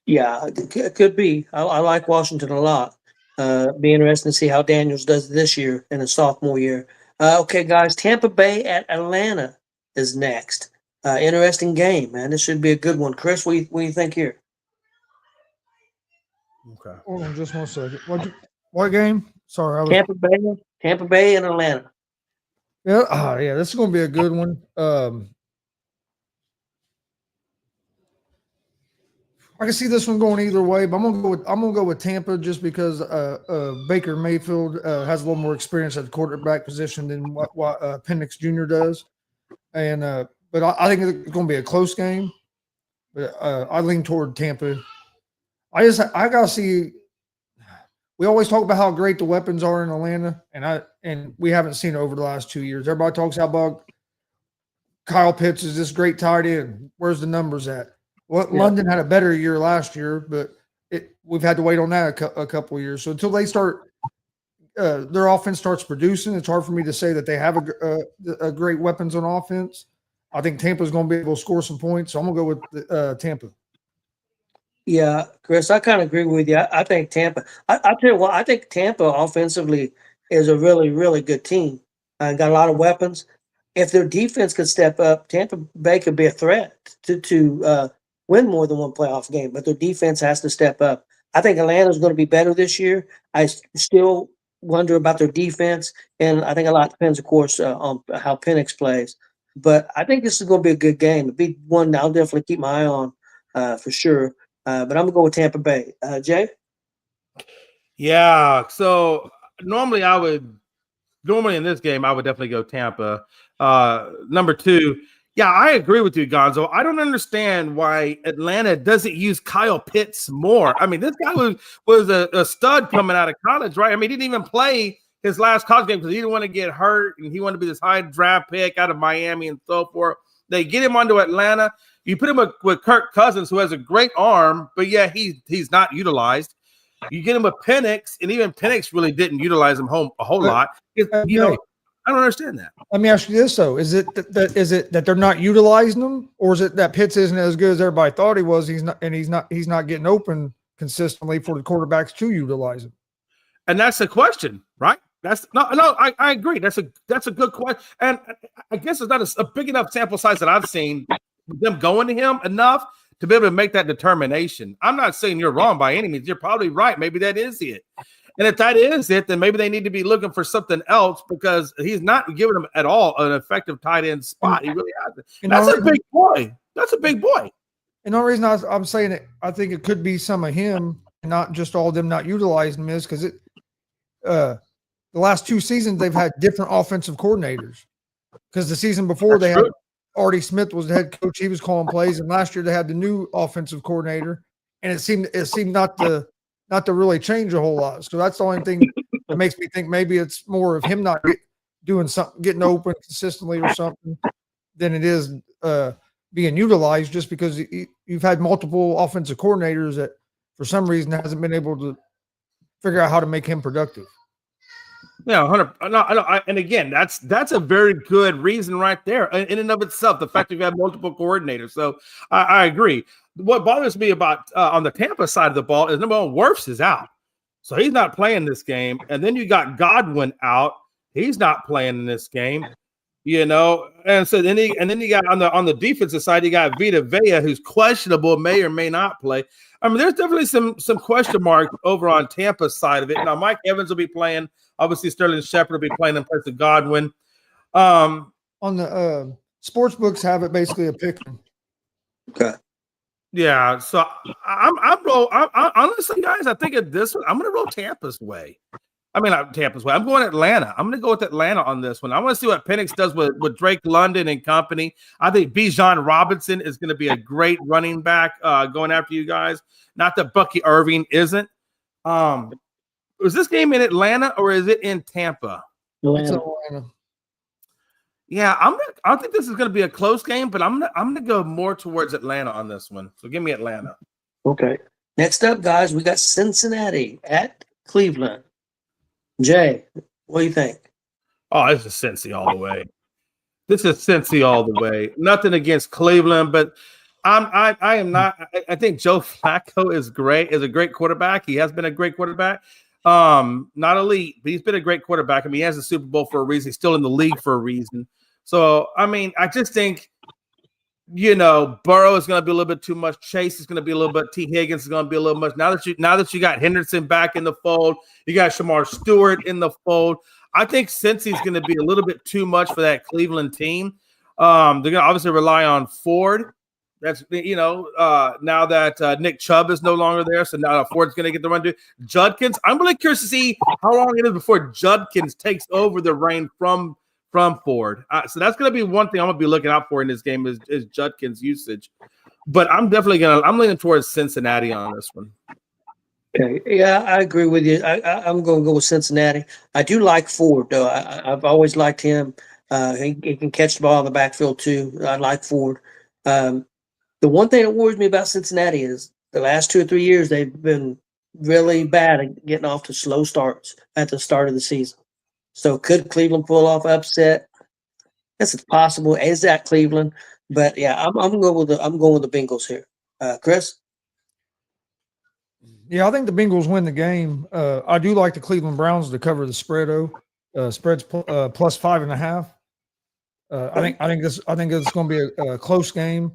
S4: Yeah, it could be. I like Washington a lot. Be interesting to see how Daniels does this year in his sophomore year. Okay, guys, Tampa Bay at Atlanta is next. Interesting game, man. This should be a good one. Chris, what do you think here?
S5: Okay.
S3: Hold on just one second. What game? Sorry, I was
S4: Tampa Bay and Atlanta.
S3: Yeah, this is going to be a good one. I can see this one going either way, but I'm gonna go with Tampa just because Baker Mayfield has a little more experience at the quarterback position than what Penix Jr. does, and but I think it's going to be a close game. But I lean toward Tampa. I gotta see. We always talk about how great the weapons are in Atlanta, and we haven't seen it over the last 2 years. Everybody talks about Kyle Pitts is this great tight end. Where's the numbers at? Well, yeah. London had a better year last year, but we've had to wait on that a couple of years. So until they start, their offense starts producing, it's hard for me to say that they have a great weapons on offense. I think Tampa's going to be able to score some points, so I'm going to go with Tampa.
S4: Yeah, Chris, I kind of agree with you. I think Tampa. I tell you what, I think Tampa offensively is a really, really good team. Got a lot of weapons. If their defense could step up, Tampa Bay could be a threat to win more than one playoff game. But their defense has to step up. I think Atlanta's going to be better this year. I still wonder about their defense, and I think a lot depends, of course, on how Penix plays. But I think this is going to be a good game. It'll be one I'll definitely keep my eye on for sure. But I'm going to go with Tampa Bay. Jay?
S5: Yeah, so normally in this game, I would definitely go Tampa. Number two, yeah, I agree with you, Gonzo. I don't understand why Atlanta doesn't use Kyle Pitts more. I mean, this guy was a stud coming out of college, right? I mean, he didn't even play his last college game because he didn't want to get hurt, and he wanted to be this high draft pick out of Miami and so forth. They get him onto Atlanta. You put him with Kirk Cousins, who has a great arm, but yeah, he's not utilized. You get him with Penix, and even Penix really didn't utilize him a whole lot. I don't understand that. Let
S3: me ask you this though: is it that they're not utilizing him, or is it that Pitts isn't as good as everybody thought he was? He's not getting open consistently for the quarterbacks to utilize him.
S5: And that's the question, right? I agree. That's a good question, and I guess it's not a big enough sample size that I've seen them going to him enough to be able to make that determination. I'm not saying you're wrong by any means. You're probably right. Maybe that is it. And if that is it, then maybe they need to be looking for something else because he's not giving them at all an effective tight end spot. He really hasn't. That's a big boy. That's a big boy.
S3: And the only reason I'm saying it, I think it could be some of him, and not just all of them not utilizing him, is because the last 2 seasons they've had different offensive coordinators. Because the season before they had Artie Smith was the head coach; he was calling plays, and last year they had the new offensive coordinator, and it seemed not to really change a whole lot. So that's the only thing that makes me think maybe it's more of him not doing something, getting open consistently or something, than it is being utilized. Just because you've had multiple offensive coordinators that, for some reason, hasn't been able to figure out how to make him productive.
S5: Yeah, 100. No, and again, that's a very good reason right there in and of itself. The fact that you have multiple coordinators. So I agree. What bothers me about on the Tampa side of the ball is, number one, Wirfs is out, so he's not playing this game. And then you got Godwin out; he's not playing in this game. And so then you got on the defensive side, you got Vita Vea, who's questionable, may or may not play. I mean, there's definitely some question marks over on Tampa's side of it. Now, Mike Evans will be playing. Obviously, Sterling Shepard will be playing in place of Godwin.
S3: On the sports books have it basically a pick.
S4: Okay.
S5: Yeah, so I'm honestly, guys, I think at this one, I'm going to roll Tampa's way. I mean, not Tampa's way. I'm going Atlanta. I'm going to go with Atlanta on this one. I want to see what Penix does with Drake London and company. I think Bijan Robinson is going to be a great running back going after you guys. Not that Bucky Irving isn't. Is this game in Atlanta or is it in Tampa?
S3: It's
S4: Atlanta.
S3: Atlanta.
S5: Yeah, I think this is going to be a close game, but I'm gonna go more towards Atlanta on this one. So give me Atlanta.
S4: Okay. Next up, guys, we got Cincinnati at Cleveland. Jay, what do you think?
S5: Oh, this is Cincy all the way. This is Cincy all the way. Nothing against Cleveland, but I am not. I think Joe Flacco is great. Is a great quarterback. He has been a great quarterback. Not elite, but he's been a great quarterback. I mean, he has a Super Bowl for a reason. He's still in the league for a reason. So, I mean, I just think, Burrow is going to be a little bit too much. Chase is going to be a little bit. T. Higgins is going to be a little much. Now that you got Henderson back in the fold, you got Shamar Stewart in the fold. I think Cincy's going to be a little bit too much for that Cleveland team. They're going to obviously rely on Ford. That's now that Nick Chubb is no longer there, so now Ford's going to get the run. Judkins, I'm really curious to see how long it is before Judkins takes over the reign from Ford. So that's going to be one thing I'm going to be looking out for in this game is Judkins' usage. But I'm leaning towards Cincinnati on this one.
S4: Okay. Yeah, I agree with you. I'm going to go with Cincinnati. I do like Ford, though. I've always liked him. He can catch the ball in the backfield, too. I like Ford. The one thing that worries me about Cincinnati is the last 2 or 3 years, they've been really bad at getting off to slow starts at the start of the season. So could Cleveland pull off upset? Yes, it's possible. Is that Cleveland? But yeah, I'm going with the Bengals here. Chris?
S3: Yeah, I think the Bengals win the game. I do like the Cleveland Browns to cover the spread. Spread's plus 5.5. I think it's going to be a close game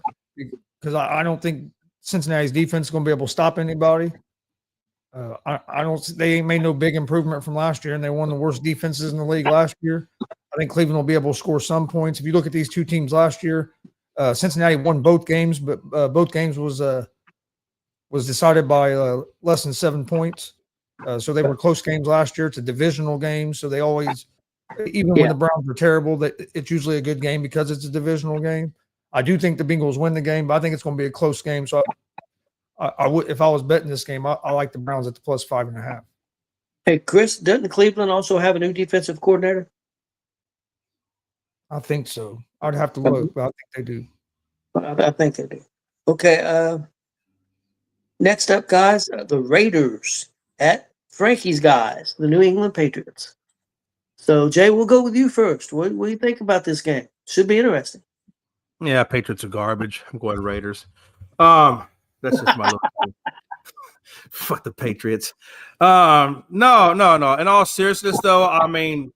S3: because I don't think Cincinnati's defense is going to be able to stop anybody. They ain't made no big improvement from last year, and they won the worst defenses in the league last year. I think Cleveland will be able to score some points. If you look at these two teams last year, Cincinnati won both games, but both games was decided by less than 7 points. So they were close games last year. It's a divisional game, so they always, even when the Browns were terrible, it's usually a good game because it's a divisional game. I do think the Bengals win the game, but I think it's going to be a close game. So I would, if I was betting this game, I like the Browns at the plus 5.5.
S4: Hey, Chris, doesn't Cleveland also have a new defensive coordinator?
S3: I think so. I'd have to look, but I think they do.
S4: I think they do. Okay. Next up, guys, the Raiders at Frankie's guys, the New England Patriots. So, Jay, we'll go with you first. What do you think about this game? Should be interesting.
S5: Yeah, Patriots are garbage. I'm going Raiders. That's just my little fuck the Patriots. No. In all seriousness, though, I mean,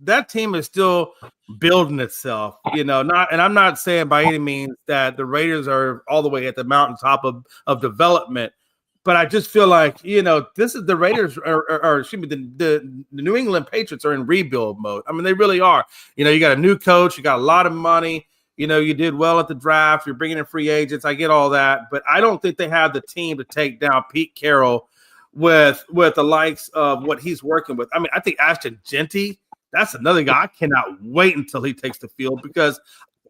S5: that team is still building itself, and I'm not saying by any means that the Raiders are all the way at the mountaintop of development, but I just feel like, this is the Raiders or excuse me, the New England Patriots are in rebuild mode. I mean, they really are. You got a new coach, you got a lot of money. You did well at the draft. You're bringing in free agents. I get all that, but I don't think they have the team to take down Pete Carroll with the likes of what he's working with. I mean, I think Ashton Jeanty, that's another guy. I cannot wait until he takes the field because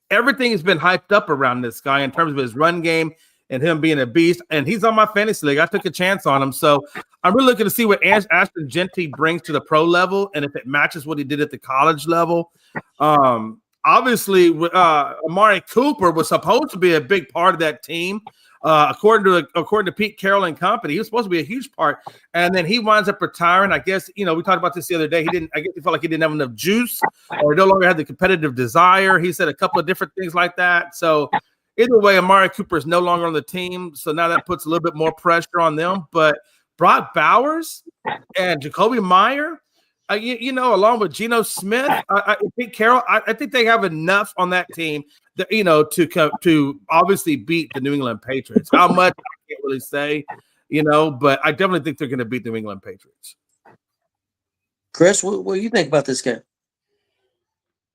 S5: everything has been hyped up around this guy in terms of his run game and him being a beast. And he's on my fantasy league. I took a chance on him. So I'm really looking to see what Ashton Jeanty brings to the pro level and if it matches what he did at the college level. Obviously, Amari Cooper was supposed to be a big part of that team. According to Pete Carroll and company, he was supposed to be a huge part, and then he winds up retiring. I guess we talked about this the other day. He felt like he didn't have enough juice, or no longer had the competitive desire. He said a couple of different things like that. So either way, Amari Cooper is no longer on the team, so now that puts a little bit more pressure on them. But Brock Bowers and Jacoby Meyer, along with Geno Smith, Pete Carroll, I think they have enough on that team that, to obviously beat the New England Patriots. How much, I can't really say, but I definitely think they're going to beat the New England Patriots.
S4: Chris, what do you think about this game?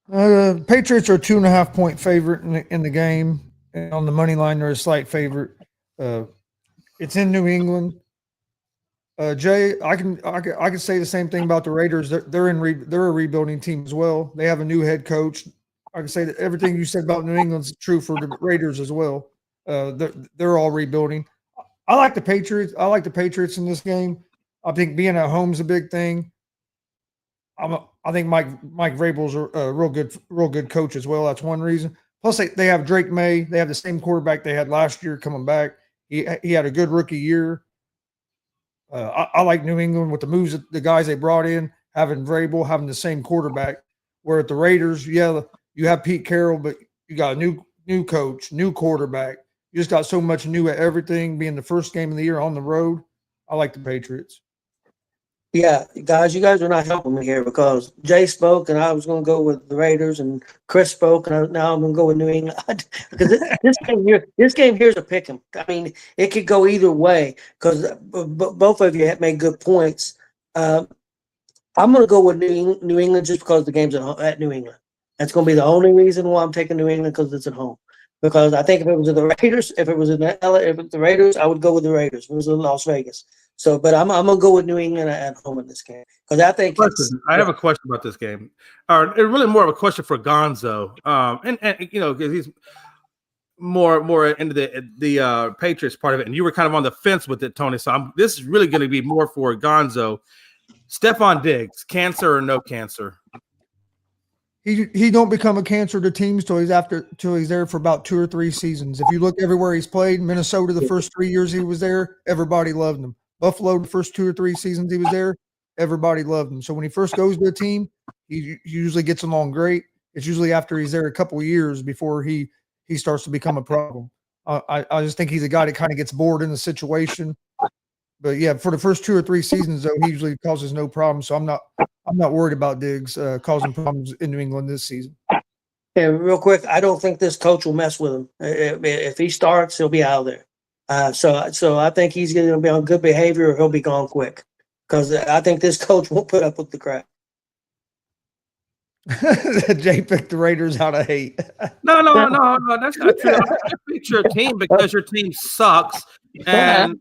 S3: Patriots are 2.5 point favorite in the game. And on the money line, they're a slight favorite. It's in New England. Jay, I can say the same thing about the Raiders. They're a rebuilding team as well. They have a new head coach. I can say that everything you said about New England's true for the Raiders as well. They're all rebuilding. I like the Patriots. I like the Patriots in this game. I think being at home is a big thing. I think Mike Vrabel's a real good coach as well. That's one reason. Plus, they have Drake May. They have the same quarterback they had last year coming back. He had a good rookie year. I like New England with the moves that the guys they brought in, having Vrabel, having the same quarterback. Where at the Raiders, you have Pete Carroll, but you got a new coach, new quarterback. You just got so much new at everything. Being the first game of the year on the road, I like the Patriots.
S4: Yeah, guys, you guys are not helping me here because Jay spoke and I was going to go with the Raiders, and Chris spoke and now I'm going to go with New England because this game here's a pick 'em. I mean, it could go either way because both of you have made good points. I'm going to go with New England just because the game's at New England. That's going to be the only reason why I'm taking New England, because it's at home. Because I think if it was the Raiders, if it was the Raiders, I would go with the Raiders. If it was in Las Vegas. So, but I'm gonna go with New England at home in this game because I think
S5: I have a question about this game, or really more of a question for Gonzo, and you know, because he's more into the Patriots part of it, and you were kind of on the fence with it, Tony. So this is really going to be more for Gonzo. Stephon Diggs, cancer or no cancer?
S3: He don't become a cancer to teams till he's there for about 2 or 3 seasons. If you look everywhere he's played, Minnesota the first 3 years he was there, everybody loved him. Buffalo the first 2 or 3 seasons he was there, everybody loved him. So when he first goes to a team, he usually gets along great. It's usually after he's there a couple of years before he starts to become a problem. I just think he's a guy that kind of gets bored in the situation. But yeah, for the first 2 or 3 seasons though, he usually causes no problem. So I'm not worried about Diggs causing problems in New England this season.
S4: Yeah, real quick, I don't think this coach will mess with him. If he starts, he'll be out of there. So I think he's going to be on good behavior, or he'll be gone quick. Because I think this coach won't put up with the crap.
S3: Jay picked the Raiders out of hate.
S5: No, that's not true. I picked your team because your team sucks, and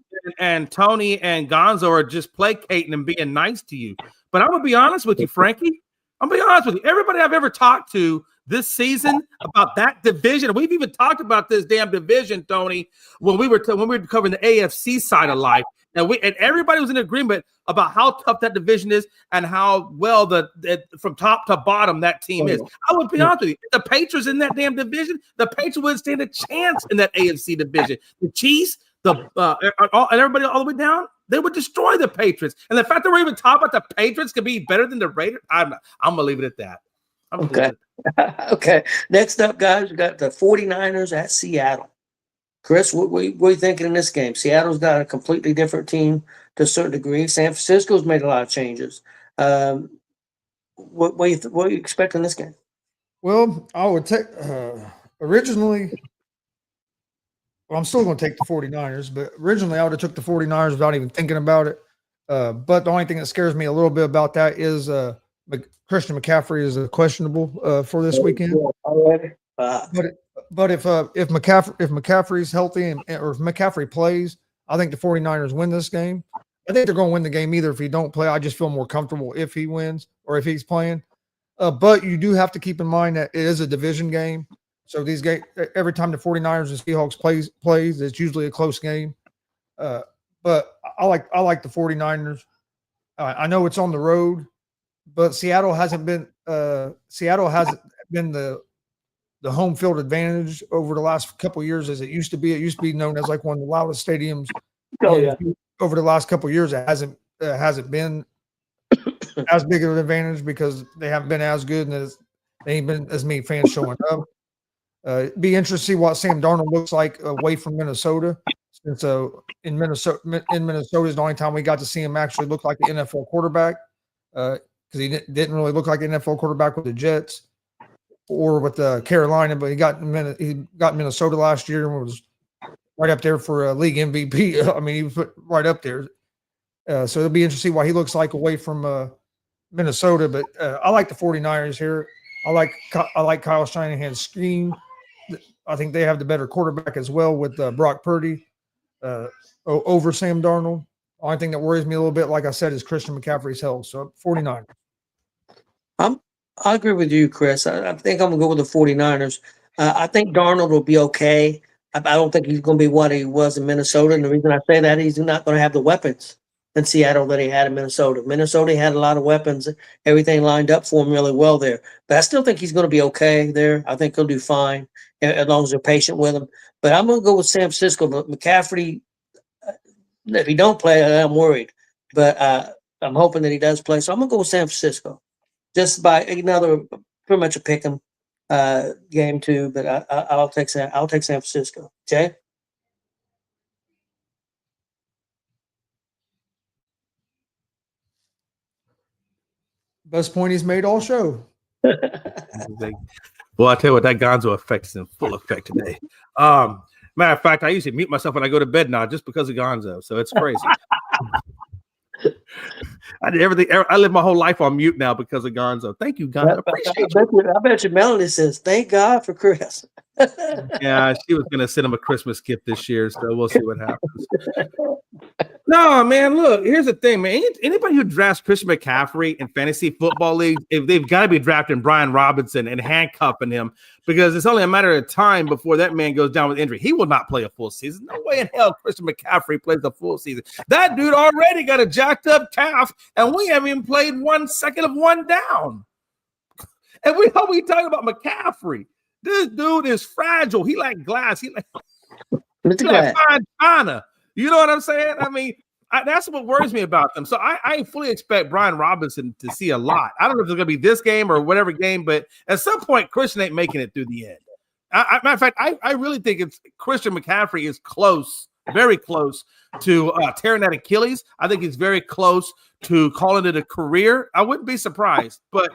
S5: Tony and Gonzo are just placating and being nice to you. But I'm gonna be honest with you, Frankie. I'm gonna be honest with you. Everybody I've ever talked to this season about that division, we've even talked about this damn division, Tony, when we were covering the AFC side of life, and everybody was in agreement about how tough that division is and how well from top to bottom that team is. I would be honest with you, if the Patriots in that damn division, the Patriots wouldn't stand a chance in that AFC division. The Chiefs, and everybody all the way down, they would destroy the Patriots. And the fact that we're even talking about the Patriots could be better than the Raiders, I'm gonna leave it at that.
S4: Okay. Okay. Next up, guys, we got the 49ers at Seattle. Chris, what are you thinking in this game? Seattle's got a completely different team to a certain degree. San Francisco's made a lot of changes. What are you expecting in this game?
S3: Well, I would take originally. Well, I'm still going to take the 49ers, but originally I would have took the 49ers without even thinking about it. But the only thing that scares me a little bit about that is Christian McCaffrey is questionable for this weekend. But if McCaffrey's healthy or if McCaffrey plays, I think the 49ers win this game. I think they're going to win the game either if he don't play. I just feel more comfortable if he wins or if he's playing. But you do have to keep in mind that it is a division game. So these games, every time the 49ers and Seahawks plays, it's usually a close game. But I like the 49ers. I know it's on the road, but Seattle hasn't been the home field advantage over the last couple of years as it used to be. It used to be known as like one of the loudest stadiums.
S4: Oh, yeah.
S3: Over the last couple of years, it hasn't been as big of an advantage because they haven't been as good and they ain't been as many fans showing up. It'd be interesting to see what Sam Darnold looks like away from Minnesota. Since in Minnesota is the only time we got to see him actually look like an NFL quarterback because he didn't really look like an NFL quarterback with the Jets or with Carolina, but he got Minnesota last year and was right up there for a league MVP. I mean, he was put right up there. So it'll be interesting to see what he looks like away from Minnesota. But I like the 49ers here. I like Kyle Shanahan's scheme. I think they have the better quarterback as well with Brock Purdy. over Sam Darnold. Only thing that worries me a little bit, like I said, is Christian McCaffrey's health. So 49.
S4: I agree with you, Chris. I think I'm going to go with the 49ers. I think Darnold will be okay. I don't think he's going to be what he was in Minnesota. And the reason I say that, he's not going to have the weapons in Seattle that he had in Minnesota. Minnesota had a lot of weapons, everything lined up for him really well there. But I still think he's going to be okay there. I think he'll do fine as long as they're patient with him. But I'm going to go with San Francisco. But McCaffrey, if he don't play, I'm worried. But I'm hoping that he does play. So I'm going to go with San Francisco. Just by another, pretty much a pick 'em game too, but I'll take San Francisco. Jay?
S3: Best point he's made all show.
S5: Well, I tell you what, that Gonzo effect is in full effect today. Matter of fact, I usually mute myself when I go to bed now just because of Gonzo, so it's crazy. I did everything. I live my whole life on mute now because of Gonzo. Thank you, Gonzo.
S4: I bet you Melanie says, thank God for Chris.
S5: Yeah, she was going to send him a Christmas gift this year, so we'll see what happens. No, man, look, here's the thing, man. Anybody who drafts Christian McCaffrey in fantasy football leagues, if they've got to be drafting Brian Robinson and handcuffing him because it's only a matter of time before that man goes down with injury. He will not play a full season. No way in hell Christian McCaffrey plays a full season. That dude already got a jacked up calf, and we haven't even played 1 second of one down. And we talking about McCaffrey. This dude is fragile. He like glass. He like fine china. You know what I'm saying? I mean, that's what worries me about them. So I fully expect Brian Robinson to see a lot. I don't know if it's going to be this game or whatever game, but at some point, Christian ain't making it through the end. Matter of fact, I really think it's Christian McCaffrey is close, very close to tearing that Achilles. I think he's very close to calling it a career. I wouldn't be surprised, but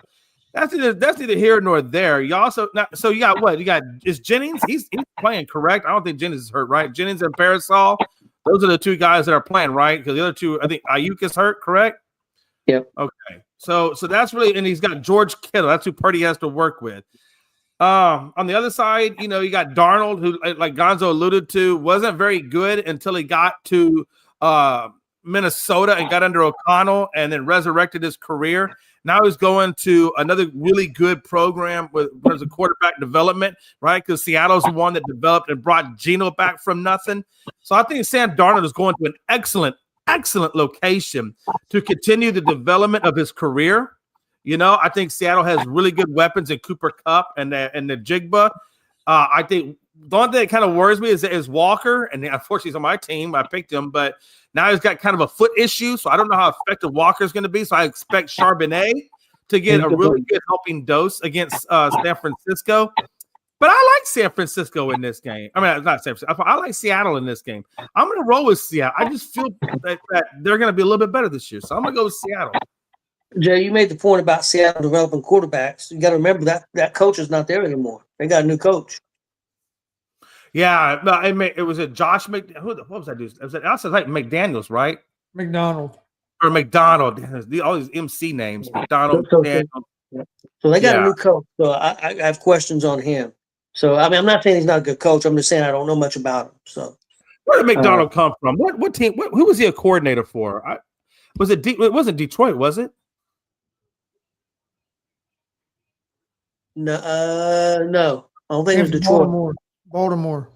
S5: that's neither here nor there. You also so you got what? You got is Jennings? He's playing, correct? I don't think Jennings is hurt, right? Jennings and Parasol. Those are the two guys that are playing, right? Because the other two, I think Ayuk is hurt, correct?
S4: Yep.
S5: Okay. So that's really, and he's got George Kittle. That's who Purdy has to work with. On the other side, you got Darnold, who, like Gonzo alluded to, wasn't very good until he got to Minnesota and got under O'Connell and then resurrected his career. Now he's going to another really good program with terms of quarterback development, right? Because Seattle's the one that developed and brought Geno back from nothing. So I think Sam Darnold is going to an excellent location to continue the development of his career. I think Seattle has really good weapons in Cooper Kupp and the Jigba. I think the only thing that kind of worries me is Walker, and unfortunately he's on my team. I picked him, but now he's got kind of a foot issue, so I don't know how effective Walker is going to be. So I expect Charbonnet to get a really good helping dose against San Francisco. But I like San Francisco in this game. I mean, not San Francisco. I like Seattle in this game. I'm going to roll with Seattle. I just feel that they're going to be a little bit better this year, so I'm going to go with Seattle.
S4: Jay, you made the point about Seattle developing quarterbacks. You got to remember that coach is not there anymore. They got a new coach.
S5: Yeah, no, it was a Josh what was that dude? It was like McDaniels, right?
S3: McDonald.
S5: Or McDonald. All these MC names. McDonald.
S4: So they got a new coach. So I have questions on him. So I mean, I'm not saying he's not a good coach. I'm just saying I don't know much about him. So
S5: where did McDonald come from? What team? Who was he a coordinator for? It wasn't Detroit, was it?
S4: No. I don't think it was Detroit.
S3: Baltimore.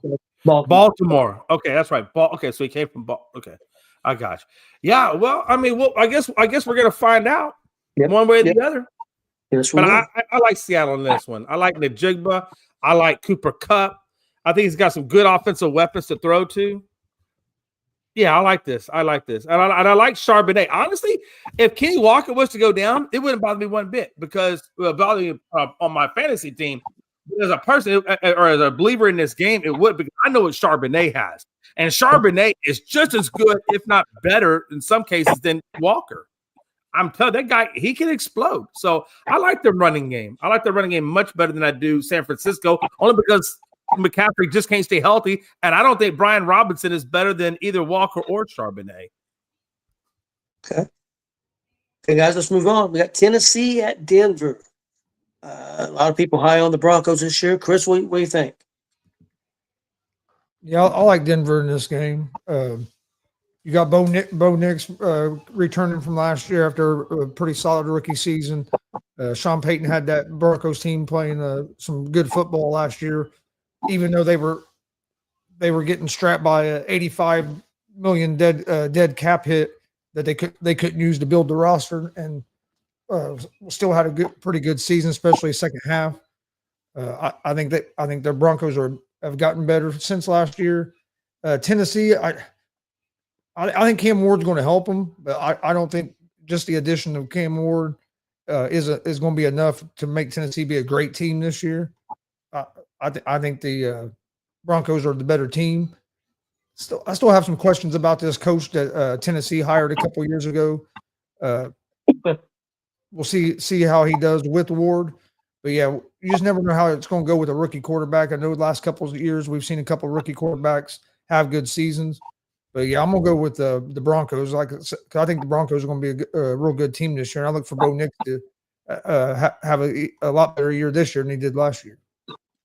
S5: Okay, that's right. Okay, so he came from okay, I got you. Yeah, well, I mean, I guess we're gonna find out one way or the other.
S4: Yes,
S5: but I like Seattle in this one. I like Najigba. I like Cooper Kupp. I think he's got some good offensive weapons to throw to. Yeah, I like this. And I like Charbonnet. Honestly, if Kenny Walker was to go down, it wouldn't bother me one bit because it would bother me on my fantasy team. As a person or as a believer in this game, it would, because I know what Charbonnet has. And Charbonnet is just as good, if not better, in some cases, than Walker. I'm telling that guy, he can explode. So I like the running game. I like the running game much better than I do San Francisco, only because McCaffrey just can't stay healthy. And I don't think Brian Robinson is better than either Walker or Charbonnet.
S4: Okay, guys, let's move on. We got Tennessee at Denver. A lot of people high on the Broncos this year. Chris, what do you think?
S3: Yeah, I like Denver in this game. You got Bo Nix returning from last year after a pretty solid rookie season. Sean Payton had that Broncos team playing some good football last year, even though they were getting strapped by a $85 million dead cap hit that they couldn't use to build the roster, and still had a pretty good season, especially second half. I think their Broncos have gotten better since last year. Tennessee, I think Cam Ward's going to help them, but I don't think just the addition of Cam Ward is going to be enough to make Tennessee be a great team this year. I think the Broncos are the better team. I still have some questions about this coach that Tennessee hired a couple years ago. We'll see how he does with Ward. But yeah, you just never know how it's going to go with a rookie quarterback. I know the last couple of years we've seen a couple of rookie quarterbacks have good seasons. But yeah, I'm gonna go with the Broncos. Cause I think the Broncos are going to be a real good team this year. And I look for Bo Nix to have a lot better year this year than he did last year.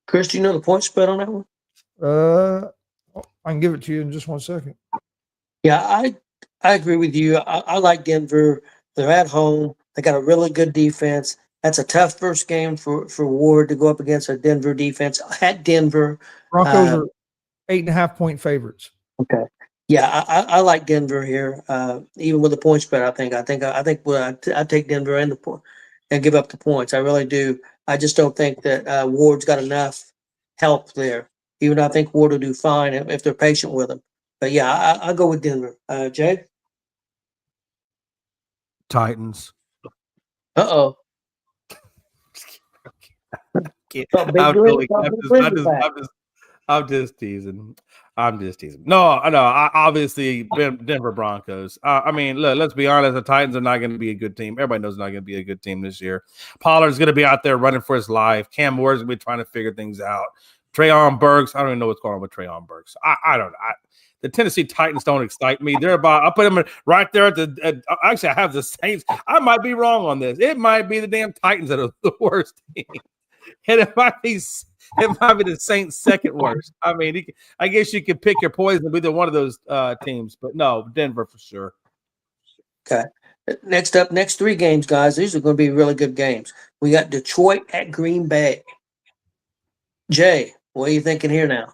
S4: Chris, do you know the point spread on that one?
S3: I can give it to you in just 1 second.
S4: Yeah, I agree with you. I like Denver. They're at home. They got a really good defense. That's a tough first game for Ward to go up against a Denver defense at Denver.
S3: Broncos are 8.5-point favorites.
S4: Okay. Yeah, I like Denver here. Even with the point spread, I think I take Denver and give up the points. I really do. I just don't think that Ward's got enough help there. Even though I think Ward will do fine if they're patient with him. But yeah, I'll go with Denver. Jay?
S5: Titans.
S4: Uh-oh.
S5: I'm just teasing. No, obviously Denver Broncos. I mean, look, let's be honest. The Titans are not going to be a good team. Everybody knows not going to be a good team this year. Pollard's going to be out there running for his life. Cam Ward's going to be trying to figure things out. Trayon Burks. I don't even know what's going on with Trayon Burks. I don't know. The Tennessee Titans don't excite me. They're about. I put them right there actually, I have the Saints. I might be wrong on this. It might be the damn Titans that are the worst team, and it might be the Saints second worst. I mean, I guess you could pick your poison with either one of those teams, but no, Denver for sure.
S4: Okay. Next up, next three games, guys. These are going to be really good games. We got Detroit at Green Bay. Jay, what are you thinking here now?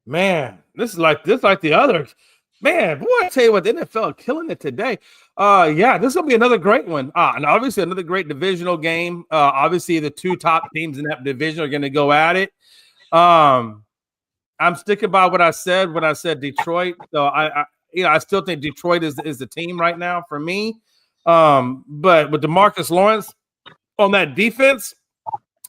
S5: Man, this is like the other. Man, boy, I tell you what, the NFL killing it today. Yeah, this will be another great one. And obviously another great divisional game. Obviously the two top teams in that division are going to go at it. I'm sticking by what I said when I said Detroit. So I still think Detroit is the team right now for me. But with DeMarcus Lawrence on that defense,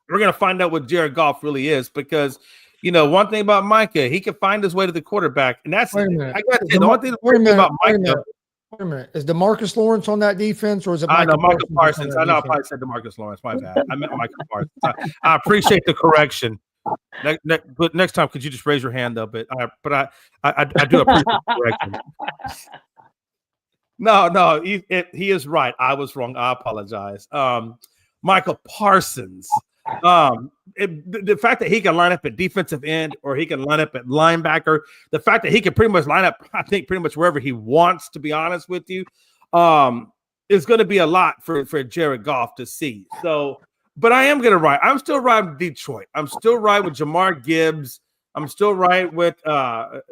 S5: we're going to find out what Jared Goff really is, because one thing about Micah, he can find his way to the quarterback, and that's
S3: Wait a minute.
S5: I got to say, the one thing about Micah.
S3: Wait a minute. Is DeMarcus Lawrence on that defense, or is it?
S5: I know Michael Parsons. I know I probably said DeMarcus Lawrence. My bad. I meant Michael Parsons. I appreciate the correction. But next time, could you just raise your hand up? But I do appreciate the correction. No, he is right. I was wrong. I apologize. Michael Parsons. The fact that he can line up at defensive end or he can line up at linebacker, the fact that he can pretty much line up, I think, pretty much wherever he wants, to be honest with you, is going to be a lot for Jared Goff to see. So, but I am going to ride. I'm still riding with Detroit. I'm still riding with Jamar Gibbs. I'm still riding with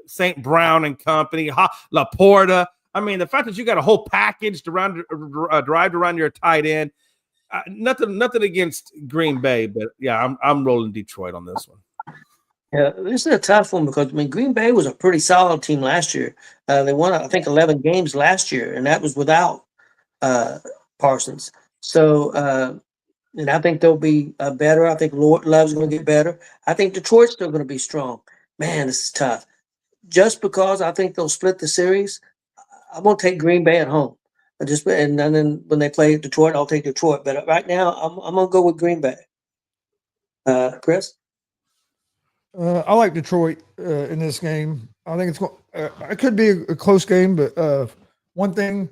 S5: St. Brown and company, Laporta. I mean, the fact that you got a whole package derived around your tight end. Nothing against Green Bay, but yeah, I'm rolling Detroit on this one.
S4: Yeah, this is a tough one because Green Bay was a pretty solid team last year. They won, I think, 11 games last year, and that was without Parsons. So, and I think they'll be better. I think Lord Love's going to get better. I think Detroit's still going to be strong. Man, this is tough. Just because I think they'll split the series, I'm going to take Green Bay at home. And then when they play Detroit, I'll take Detroit. But right now, I'm gonna go with Green Bay. Chris,
S3: I like Detroit in this game. I think it's going. It could be a close game, but one thing,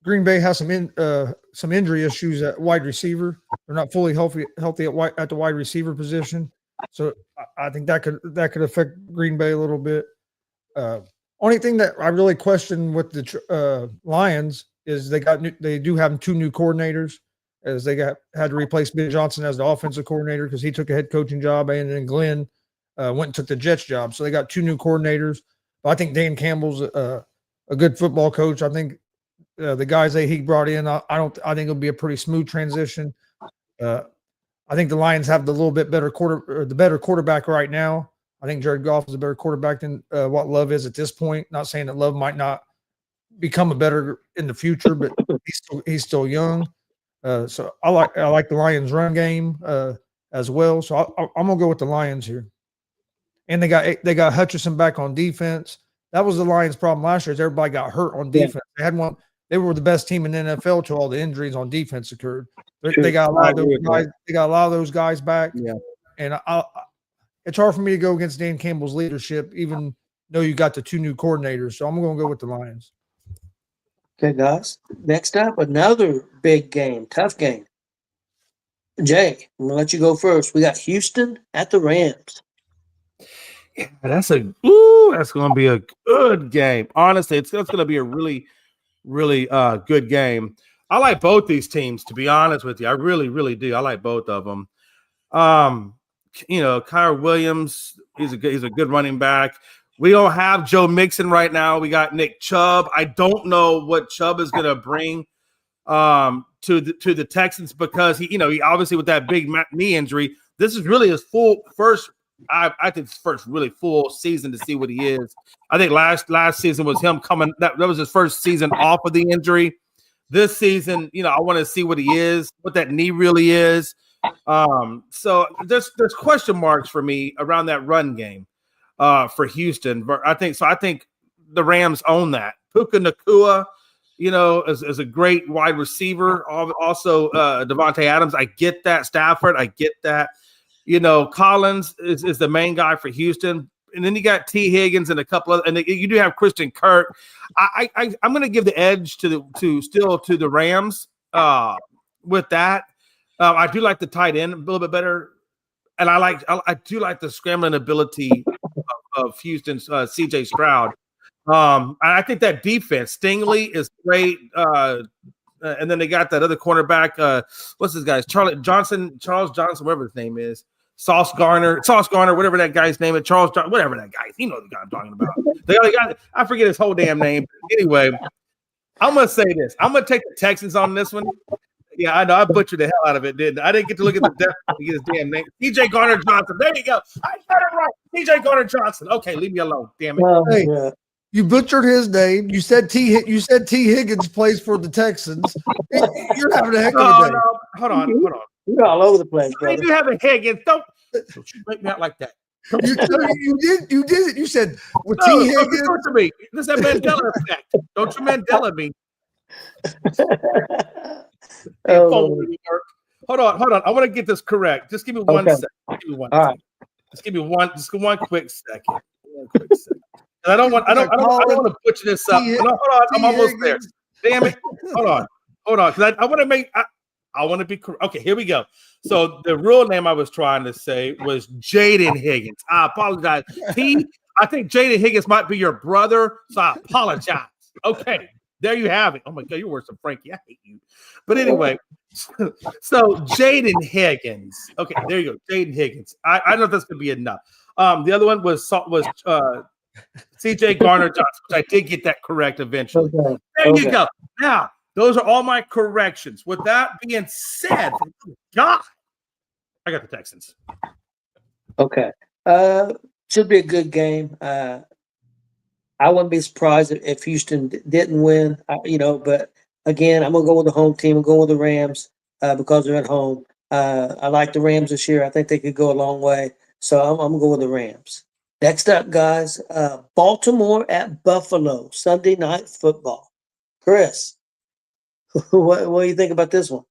S3: Green Bay has some injury issues at wide receiver. They're not fully healthy at the wide receiver position. So I think that could affect Green Bay a little bit. Only thing that I really question with the Lions is they do have 2 new coordinators, as they had to replace Ben Johnson as the offensive coordinator because he took a head coaching job, and then Glenn went and took the Jets job. So they got 2 new coordinators. But I think Dan Campbell's a good football coach. I think the guys that he brought in, I think it'll be a pretty smooth transition. I think the Lions have the better quarterback right now. I think Jared Goff is a better quarterback than what Love is at this point. Not saying that Love might not become a better in the future, but he's still young. So I like the Lions run game as well. So I'm gonna go with the Lions here. And they got Hutchinson back on defense. That was the Lions' problem last year. Is everybody got hurt on defense. Yeah. They were the best team in the NFL till all the injuries on defense occurred. They got a lot of those guys. They got a lot of those guys back.
S1: Yeah.
S3: And it's hard for me to go against Dan Campbell's leadership, even though you got the 2 new coordinators. So I'm going to go with the Lions.
S4: Okay, guys. Next up, another big game, tough game. Jay, I'm going to let you go first. We got Houston at the Rams.
S5: Yeah, that's going to be a good game. Honestly, it's going to be a really, really good game. I like both these teams, to be honest with you. I really, really do. I like both of them. Kyre Williams, he's a good running back. We don't have Joe Mixon right now. We got Nick Chubb. I don't know what Chubb is going to bring to the Texans because he obviously with that big knee injury, this is really his first really full season to see what he is. I think last season was him coming. That was his first season off of the injury. This season, I want to see what he is, what that knee really is. So there's question marks for me around that run game for Houston. But I think the Rams own that. Puka Nacua, is a great wide receiver. Also, Devontae Adams. I get that. Stafford. I get that. Collins is the main guy for Houston. And then you got T. Higgins and a couple of, and you do have Christian Kirk. I'm going to give the edge to the Rams with that. I do like the tight end a little bit better, and I do like the scrambling ability of Houston's C.J. Stroud. I think that defense, Stingley is great, and then they got that other cornerback. What's his guy's Charles Johnson, whatever his name is. Sauce Garner, whatever that guy's name is, Charles Johnson, whatever that guy is. You know the guy I'm talking about. The other guy, I forget his whole damn name. Anyway, I'm going to say this. I'm going to take the Texans on this one. Yeah, I know. I butchered the hell out of it, didn't I? I didn't get to look at the depth to get his damn name. TJ Garner Johnson. There you go. I got it right. TJ Garner Johnson. Okay, leave me alone. Damn it.
S3: Hey, you butchered his name. You said T. Higgins plays for the Texans. You're having a heck of a day.
S5: No. Hold on.
S4: You're all over the place, brother.
S5: They do have a Higgins. Don't you make me out like that.
S3: You did it. You said with
S5: No,
S3: T.
S5: don't
S3: Higgins.
S5: do it to me. This is that Mandela effect. Don't you Mandela me. Hold on. I want to get this correct. Just give me one second. Give me one.
S4: All right.
S5: Just give me one quick second. And I don't want to butcher this up. No, hold on. I'm almost there. Damn it. Hold on. Because I want to make. I want to be correct. Okay, here we go. So the real name I was trying to say was Jaden Higgins. I apologize. I think Jaden Higgins might be your brother, so I apologize. Okay, there you have it. Oh my God, you're worse than Frankie. I hate you. But anyway, so Jaden Higgins. Okay, there you go. Jaden Higgins. I don't know if that's gonna be enough. The other one was C.J. Garner Johnson, which I did get that correct eventually.
S4: Okay.
S5: There you go. Now, those are all my corrections. With that being said, God, I got the Texans.
S4: Okay. Should be a good game. I wouldn't be surprised if Houston didn't win, but again, I'm going to go with the home team. I'm going with the Rams because they're at home. I like the Rams this year. I think they could go a long way. So I'm going to go with the Rams. Next up, guys, Baltimore at Buffalo, Sunday Night Football. Chris, what do you think about this one?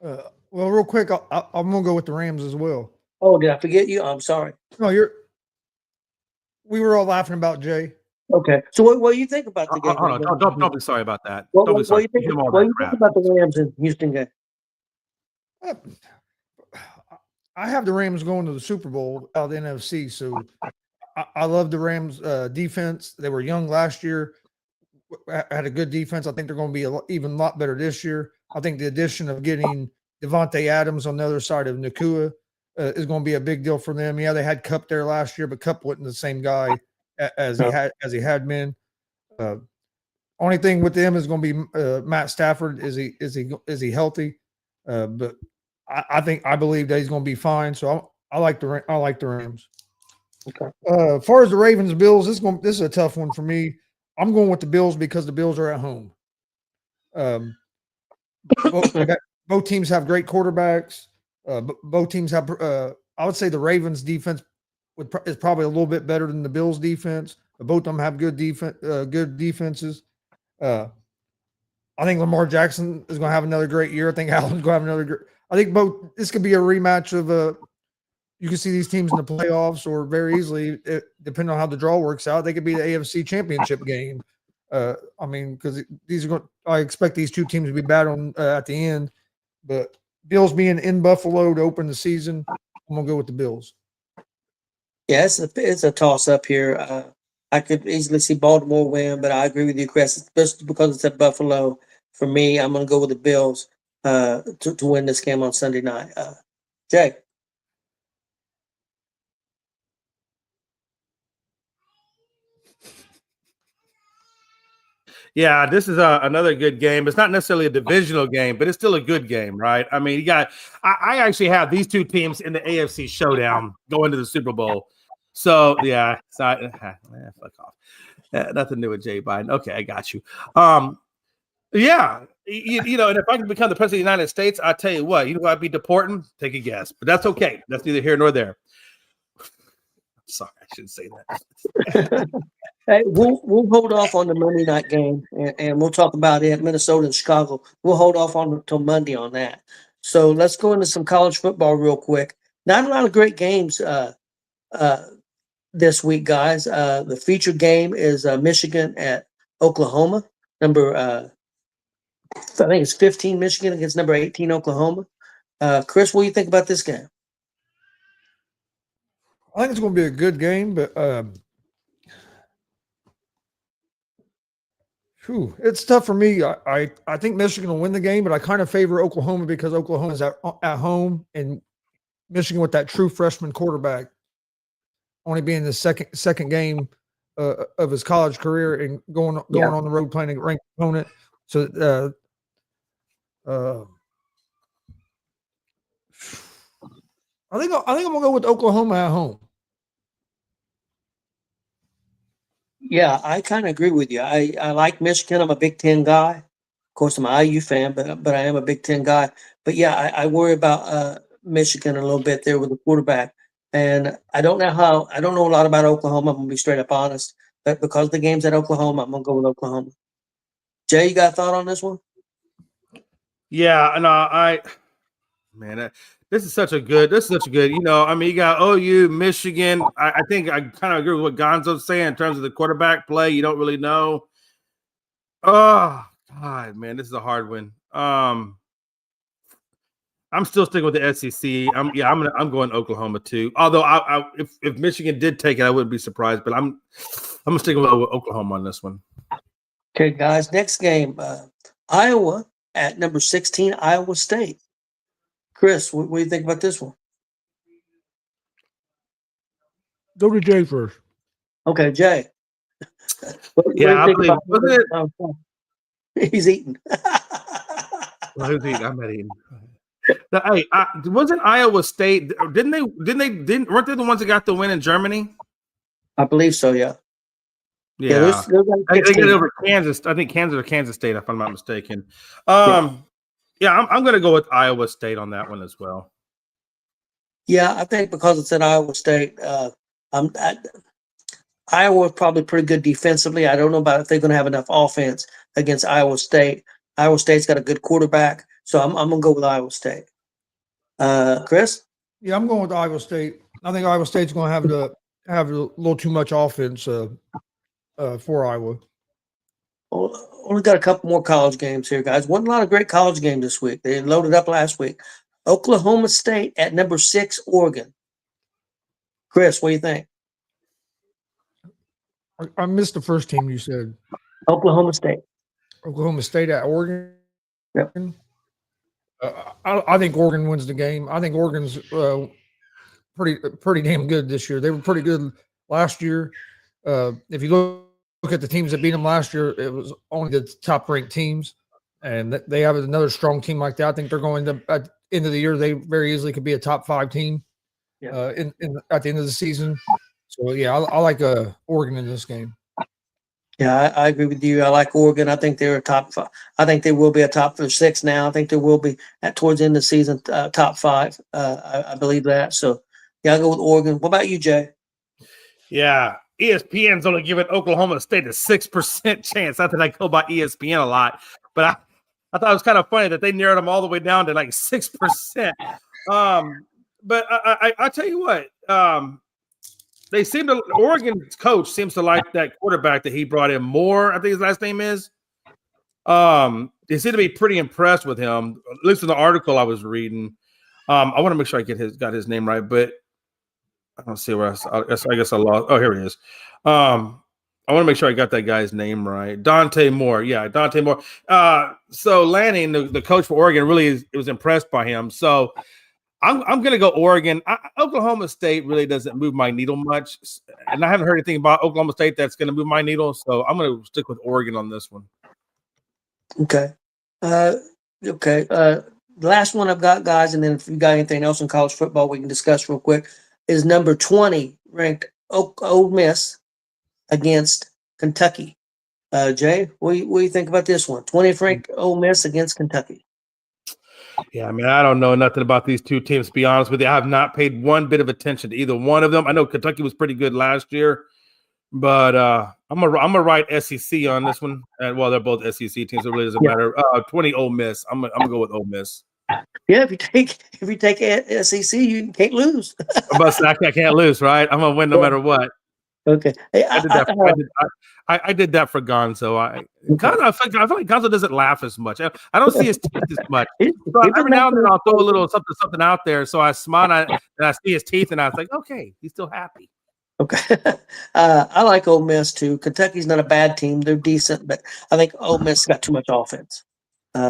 S3: Well, real quick, I'm going to go with the Rams as well.
S4: Oh, did I forget you? I'm sorry.
S3: No, we were all laughing about Jay.
S4: Okay. So what do you think about the game?
S5: Hold on. Don't be sorry about that.
S4: What
S5: Don't be
S4: do
S5: sorry.
S4: you think about the Rams and Houston game?
S3: I have the Rams going to the Super Bowl out of the NFC. So I love the Rams defense. They were young last year, had a good defense. I think they're going to be even a lot better this year. I think the addition of getting Devontae Adams on the other side of Nakua is going to be a big deal for them. Yeah, they had Cup there last year, but Cup wasn't the same guy as he had been. Only thing with them is going to be Matt Stafford. Is he healthy? But I believe that he's going to be fine. So I like the Rams.
S4: Okay.
S3: As far as the Ravens Bills, this is a tough one for me. I'm going with the Bills because the Bills are at home. Both teams have great quarterbacks. Both teams have. I would say the Ravens defense is probably a little bit better than the Bills defense. But both of them have good defenses. I think Lamar Jackson is going to have another great year. I think Allen's going to have another great. I think both. This could be a rematch of you can see these teams in the playoffs, or very easily, depending on how the draw works out, they could be the AFC Championship game. I mean, because these are going. I expect these two teams to be battling at the end. But Bills being in Buffalo to open the season, I'm gonna go with the Bills.
S4: Yeah, it's a toss up here. I could easily see Baltimore win, but I agree with you, Chris, especially because it's at Buffalo. For me, I'm going to go with the Bills to win this game on Sunday night. Jay.
S5: Yeah, this is another good game. It's not necessarily a divisional game, but it's still a good game, right? I mean, I actually have these two teams in the AFC showdown going to the Super Bowl. So, yeah, fuck off. Nothing to do with Jay Biden. Okay, I got you. Yeah, you know, and if I can become the president of the United States, I'll tell you what, you know who I'd be deporting? Take a guess. But that's okay. That's neither here nor there. Sorry, I shouldn't say that.
S4: Hey, we'll hold off on the Monday night game, and we'll talk about it, Minnesota and Chicago. We'll hold off until Monday on that. So let's go into some college football real quick. Not a lot of great games this week, guys. The featured game is Michigan at Oklahoma. I think it's 15 Michigan against number 18 Oklahoma. Chris, what do you think about this game?
S3: I think it's going to be a good game, but it's tough for me. I think Michigan will win the game, but I kind of favor Oklahoma because Oklahoma is at home, and Michigan with that true freshman quarterback only being the second game of his college career and going on the road playing a ranked opponent. So I think I'm gonna go with Oklahoma at home.
S4: Yeah, I kind of agree with you. I like Michigan. I'm a Big Ten guy. Of course, I'm an IU fan, but I am a Big Ten guy. But yeah, I worry about Michigan a little bit there with the quarterback. And I don't know a lot about Oklahoma. I'm gonna be straight up honest. But because the game's at Oklahoma, I'm gonna go with Oklahoma. Jay, you got a thought on this one?
S5: Yeah, no, this is such a good, you know, I mean, you got OU, Michigan. I think I kind of agree with what Gonzo's saying in terms of the quarterback play. You don't really know. Oh, God, man, this is a hard one. I'm still sticking with the SEC. I'm going Oklahoma too. Although if Michigan did take it, I wouldn't be surprised. But I'm sticking with Oklahoma on this one.
S4: Okay, guys. Next game, Iowa at number 16, Iowa State. Chris, what do you think about this one?
S3: Go to Jay first.
S4: Okay, Jay.
S5: Yeah, I believe.
S4: He's eating.
S5: Well, who's eating? I'm not eating. Hey, wasn't Iowa State? Weren't they the ones that got the win in Germany?
S4: I believe so. Yeah.
S5: Yeah.
S4: They
S5: get over Kansas. I think Kansas or Kansas State, if I'm not mistaken. Yeah, I'm going to go with Iowa State on that one as well.
S4: Yeah, I think because it's at Iowa State, Iowa is probably pretty good defensively. I don't know about if they're going to have enough offense against Iowa State. Iowa State's got a good quarterback, so I'm going to go with Iowa State. Chris?
S3: Yeah, I'm going with Iowa State. I think Iowa State's going to have a little too much offense for Iowa.
S4: Only got a couple more college games here, guys. Wasn't a lot of great college games this week. They loaded up last week. Oklahoma State at number 6, Oregon. Chris, what do you think?
S3: I missed the first team you said.
S4: Oklahoma State.
S3: Oklahoma State at Oregon.
S4: Yep.
S3: I think Oregon wins the game. I think Oregon's pretty damn good this year. They were pretty good last year. If you look at the teams that beat them last year, it was only the top-ranked teams, and they have another strong team like that. I think they're going to at the end of the year. They very easily could be a top-5 team.
S4: Yeah.
S3: At the end of the season. So yeah, I like Oregon in this game.
S4: Yeah, I agree with you. I like Oregon. I think they're a top 5. I think they will be a top 6 now. I think they will be towards the end of the season top 5. I believe that. So yeah, I'll go with Oregon. What about you, Jay?
S5: Yeah, ESPN's only giving Oklahoma State a 6% chance. Not that I go by ESPN a lot, but I thought it was kind of funny that they narrowed them all the way down to like 6%. But I tell you what, they seem to. Oregon's coach seems to like that quarterback that he brought in more. I think his last name is. They seem to be pretty impressed with him. At least in the article I was reading. I want to make sure I got his name right, but I don't see where I guess I lost. Oh, here it is. I want to make sure I got that guy's name right. Dante Moore. Yeah, Dante Moore. So Lanning, the coach for Oregon, really was impressed by him. So I'm going to go Oregon. Oklahoma State really doesn't move my needle much, and I haven't heard anything about Oklahoma State that's going to move my needle. So I'm going to stick with Oregon on this one.
S4: Okay. Okay. The last one I've got, guys, and then if you got anything else in college football we can discuss real quick, is number 20 ranked Ole Miss against Kentucky. Jay, what do you think about this one? 20th ranked Ole Miss against Kentucky.
S5: Yeah, I mean, I don't know nothing about these two teams, to be honest with you. I have not paid one bit of attention to either one of them. I know Kentucky was pretty good last year, but I'm gonna write SEC on this one. Well, they're both SEC teams, so it really doesn't matter. 20 Ole Miss. I'm gonna go with Ole Miss.
S4: Yeah, if you take SEC, you can't lose.
S5: But I can't lose, right? I'm gonna win no matter what.
S4: Okay. Hey,
S5: I did that for Gonzo. I feel like Gonzo doesn't laugh as much. I don't see his teeth as much. So every now and then I'll throw a little something out there. So I smile and I see his teeth, and I was like, okay, he's still happy.
S4: Okay. I like Ole Miss too. Kentucky's not a bad team. They're decent, but I think Ole Miss got too much offense.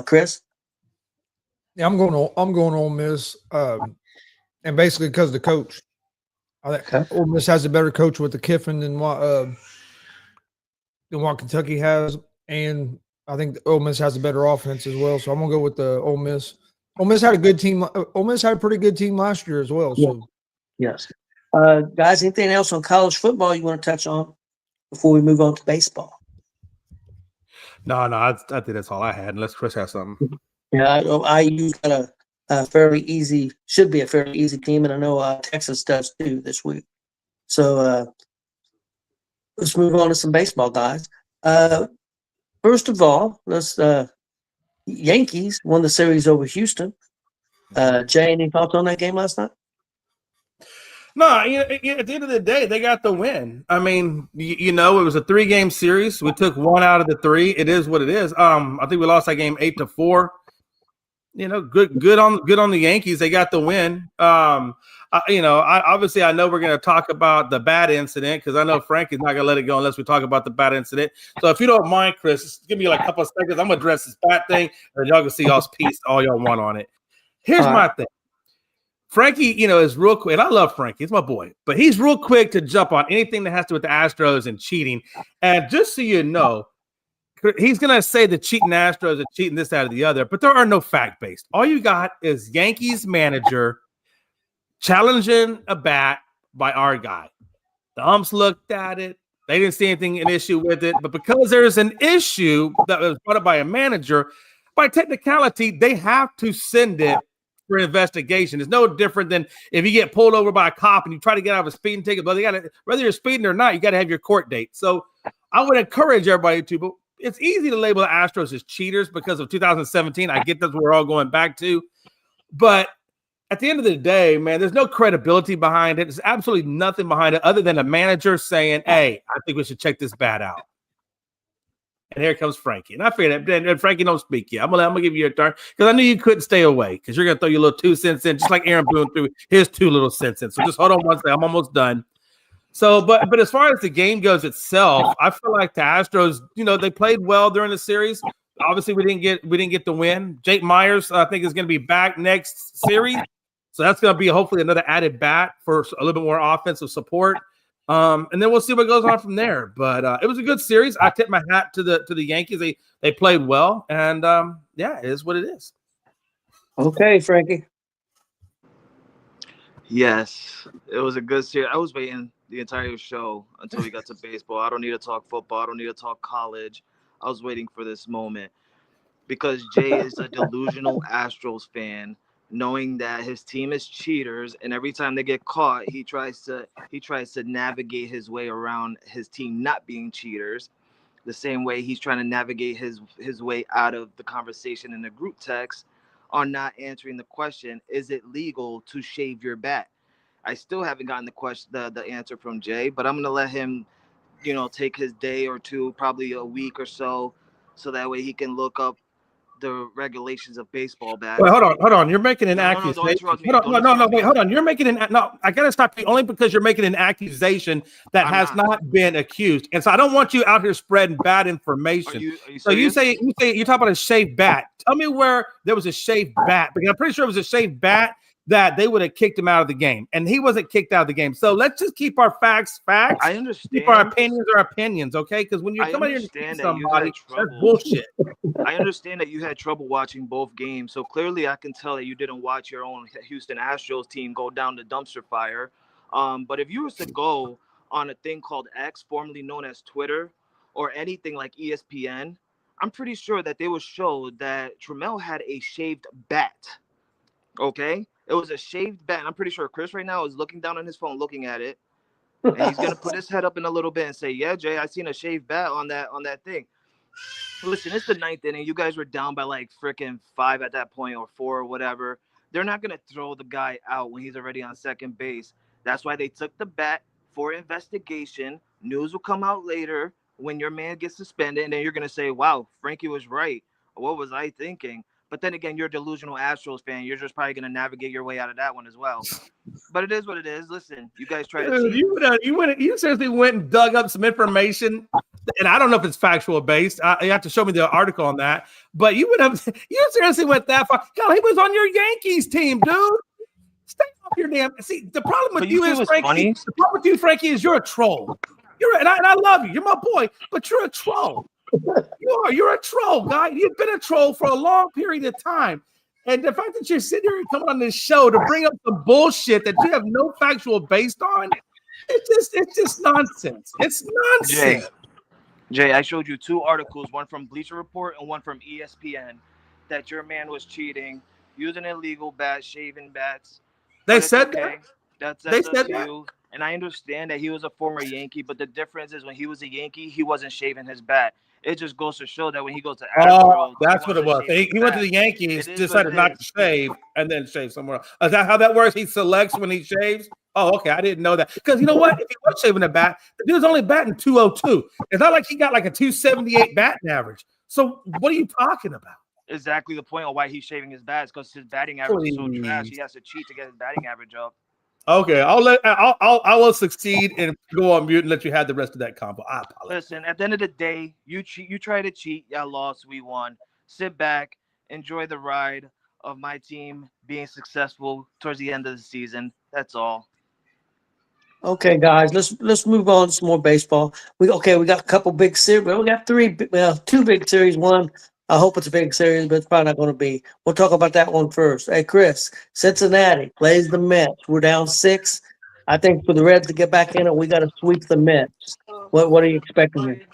S4: Chris?
S3: Yeah, I'm going Ole Miss, and basically because of the coach. I think Ole Miss has a better coach with the Kiffin than what Kentucky has, and I think Ole Miss has a better offense as well. So I'm gonna go with the Ole Miss. Ole Miss had a good team. Ole Miss had a pretty good team last year as well. So
S4: yes. Guys, anything else on college football you want to touch on before we move on to baseball?
S5: No, I think that's all I had. Unless Chris has something.
S4: Yeah, IU got a fairly easy, should be a fairly easy team, and I know Texas does too this week. So let's move on to some baseball, guys. First of all, Yankees won the series over Houston. Jay, any thoughts on that game last night?
S5: No, at the end of the day, they got the win. I mean, it was a 3-game series. We took 1 out of the 3. It is what it is. I think we lost that game 8-4. Good on the Yankees. They got the win. I know we're going to talk about the bad incident because I know Frankie's not going to let it go unless we talk about the bad incident. So if you don't mind, Chris, just give me like a couple of seconds. I'm going to address this bad thing, and y'all can see y'all's piece all y'all want on it. Here's my thing. Frankie, is real quick. And I love Frankie. He's my boy. But he's real quick to jump on anything that has to do with the Astros and cheating. And just so you know, he's going to say the cheating Astros are cheating this, that, or the other. But there are no fact-based. All you got is Yankees manager challenging a bat by our guy. The umps looked at it. They didn't see an issue with it. But because there's an issue that was brought up by a manager, by technicality, they have to send it for investigation. It's no different than if you get pulled over by a cop and you try to get out of a speeding ticket. But whether you're speeding or not, you got to have your court date. So I would encourage everybody to, but it's easy to label the Astros as cheaters because of 2017. I get that's what we're all going back to. But at the end of the day, man, there's no credibility behind it. There's absolutely nothing behind it other than a manager saying, hey, I think we should check this bat out. And here comes Frankie. And I figured that, and Frankie don't speak yet. I'm gonna give you your turn because I knew you couldn't stay away because you're gonna throw your little 2 cents in, just like Aaron Boone threw his 2 little cents in. So just hold on one second. I'm almost done. So, but as far as the game goes itself, I feel like the Astros, they played well during the series. Obviously, we didn't get the win. Jake Myers, I think, is going to be back next series, so that's going to be hopefully another added bat for a little bit more offensive support. And then we'll see what goes on from there. But it was a good series. I tip my hat to the Yankees. They played well, and it is what it is.
S4: Okay, Frankie.
S6: Yes, it was a good series. I was waiting the entire show until we got to baseball. I don't need to talk football. I don't need to talk college. I was waiting for this moment because Jay is a delusional Astros fan, knowing that his team is cheaters, and every time they get caught, he tries to navigate his way around his team not being cheaters. The same way he's trying to navigate his way out of the conversation in the group text on not answering the question, is it legal to shave your bat? I still haven't gotten the answer from Jay, but I'm gonna let him, take his day or two, probably a week or so that way he can look up the regulations of baseball bats.
S5: Wait, hold on. You're making an accusation. Hold on. You're making I gotta stop you only because you're making an accusation that has not been accused, and so I don't want you out here spreading bad information.
S6: Are you
S5: so you say you're talking about a shaved bat. Tell me where there was a shaved bat, because I'm pretty sure it was a shaved bat that they would have kicked him out of the game, and he wasn't kicked out of the game. So let's just keep our facts.
S6: I understand.
S5: Keep our opinions, okay? Because when you're coming here to see somebody, that's bullshit.
S6: I understand that you had trouble watching both games, so clearly I can tell that you didn't watch your own Houston Astros team go down the dumpster fire. But if you were to go on a thing called X, formerly known as Twitter, or anything like ESPN, I'm pretty sure that they would show that Trammell had a shaved bat. Okay? It was a shaved bat. And I'm pretty sure Chris right now is looking down on his phone, looking at it. And he's going to put his head up in a little bit and say, yeah, Jay, I seen a shaved bat on that thing. Listen, it's the 9th inning. You guys were down by like freaking 5 at that point, or 4 or whatever. They're not going to throw the guy out when he's already on second base. That's why they took the bat for investigation. News will come out later when your man gets suspended, and then you're going to say, wow, Frankie was right. What was I thinking? But then again, you're a delusional Astros fan. You're just probably going to navigate your way out of that one as well. But it is what it is. Listen, you guys try to cheat.
S5: You seriously went and dug up some information, and I don't know if it's factual based. You have to show me the article on that. But you seriously went that far. God, he was on your Yankees team, dude. Stay off your damn. See, the problem with you is, Frankie. The problem with you, Frankie, is you're a troll. And I love you. You're my boy, but you're a troll. You're a troll, guy. You've been a troll for a long period of time. And the fact that you're sitting here and coming on this show to bring up some bullshit that you have no factual based on, it's just nonsense. It's nonsense.
S6: Jay, I showed you 2 articles, one from Bleacher Report and one from ESPN, that your man was cheating, using illegal bats, shaving bats.
S5: They said that.
S6: That's
S5: they
S6: up
S5: said
S6: to
S5: that.
S6: you. And I understand that he was a former Yankee, but the difference is when he was a Yankee, he wasn't shaving his bat. It just goes to show that when he goes to Astros,
S5: that's what it was. He went to the Yankees, decided not to shave, and then shave somewhere else. Is that how that works? He selects when he shaves? Oh, okay. I didn't know that. Because you know what? If he was shaving a bat, the dude's only batting 202. It's not like he got like a 278 batting average. So what are you talking about?
S6: Exactly the point of why he's shaving his bats, because his batting average is so trash. He has to cheat to get his batting average up.
S5: Okay, I will succeed and go on mute and let you have the rest of that combo. I apologize.
S6: Listen, at the end of the day, you try to cheat, y'all lost, we won. Sit back, enjoy the ride of my team being successful towards the end of the season. That's all.
S4: Okay, guys, let's move on to some more baseball. We got a couple big series. We got 2 big series. One, I hope it's a big series, but it's probably not going to be. We'll talk about that one first. Hey, Chris, Cincinnati plays the Mets. We're down 6. I think for the Reds to get back in it, we got to sweep the Mets. What are you expecting here?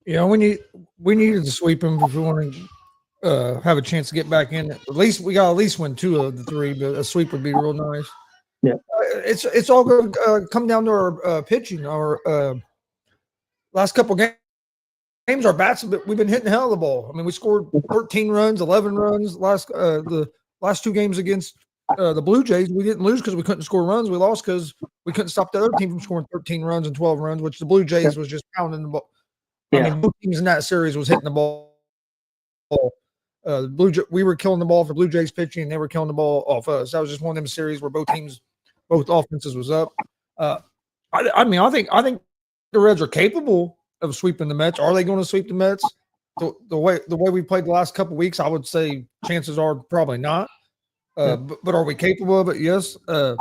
S3: Yeah, we needed to sweep them if we want to have a chance to get back in. At least we got to at least win 2 of the 3, but a sweep would be real nice.
S4: Yeah,
S3: it's all going to come down to our pitching. Our last couple games, our bats, we've been hitting hell of the ball. I mean, we scored 13 runs, 11 runs the last 2 games against the Blue Jays. We didn't lose because we couldn't score runs. We lost because we couldn't stop the other team from scoring 13 runs and 12 runs, which the Blue Jays was just pounding the ball. I mean, both teams in that series was hitting the ball. We were killing the ball for Blue Jays pitching, and they were killing the ball off us. That was just one of them series where both offenses was up. I mean, I think the Reds are capable of sweeping the Mets. Are they going to sweep the Mets? The way we played the last couple of weeks, I would say chances are probably not. But are we capable of it? Yes. The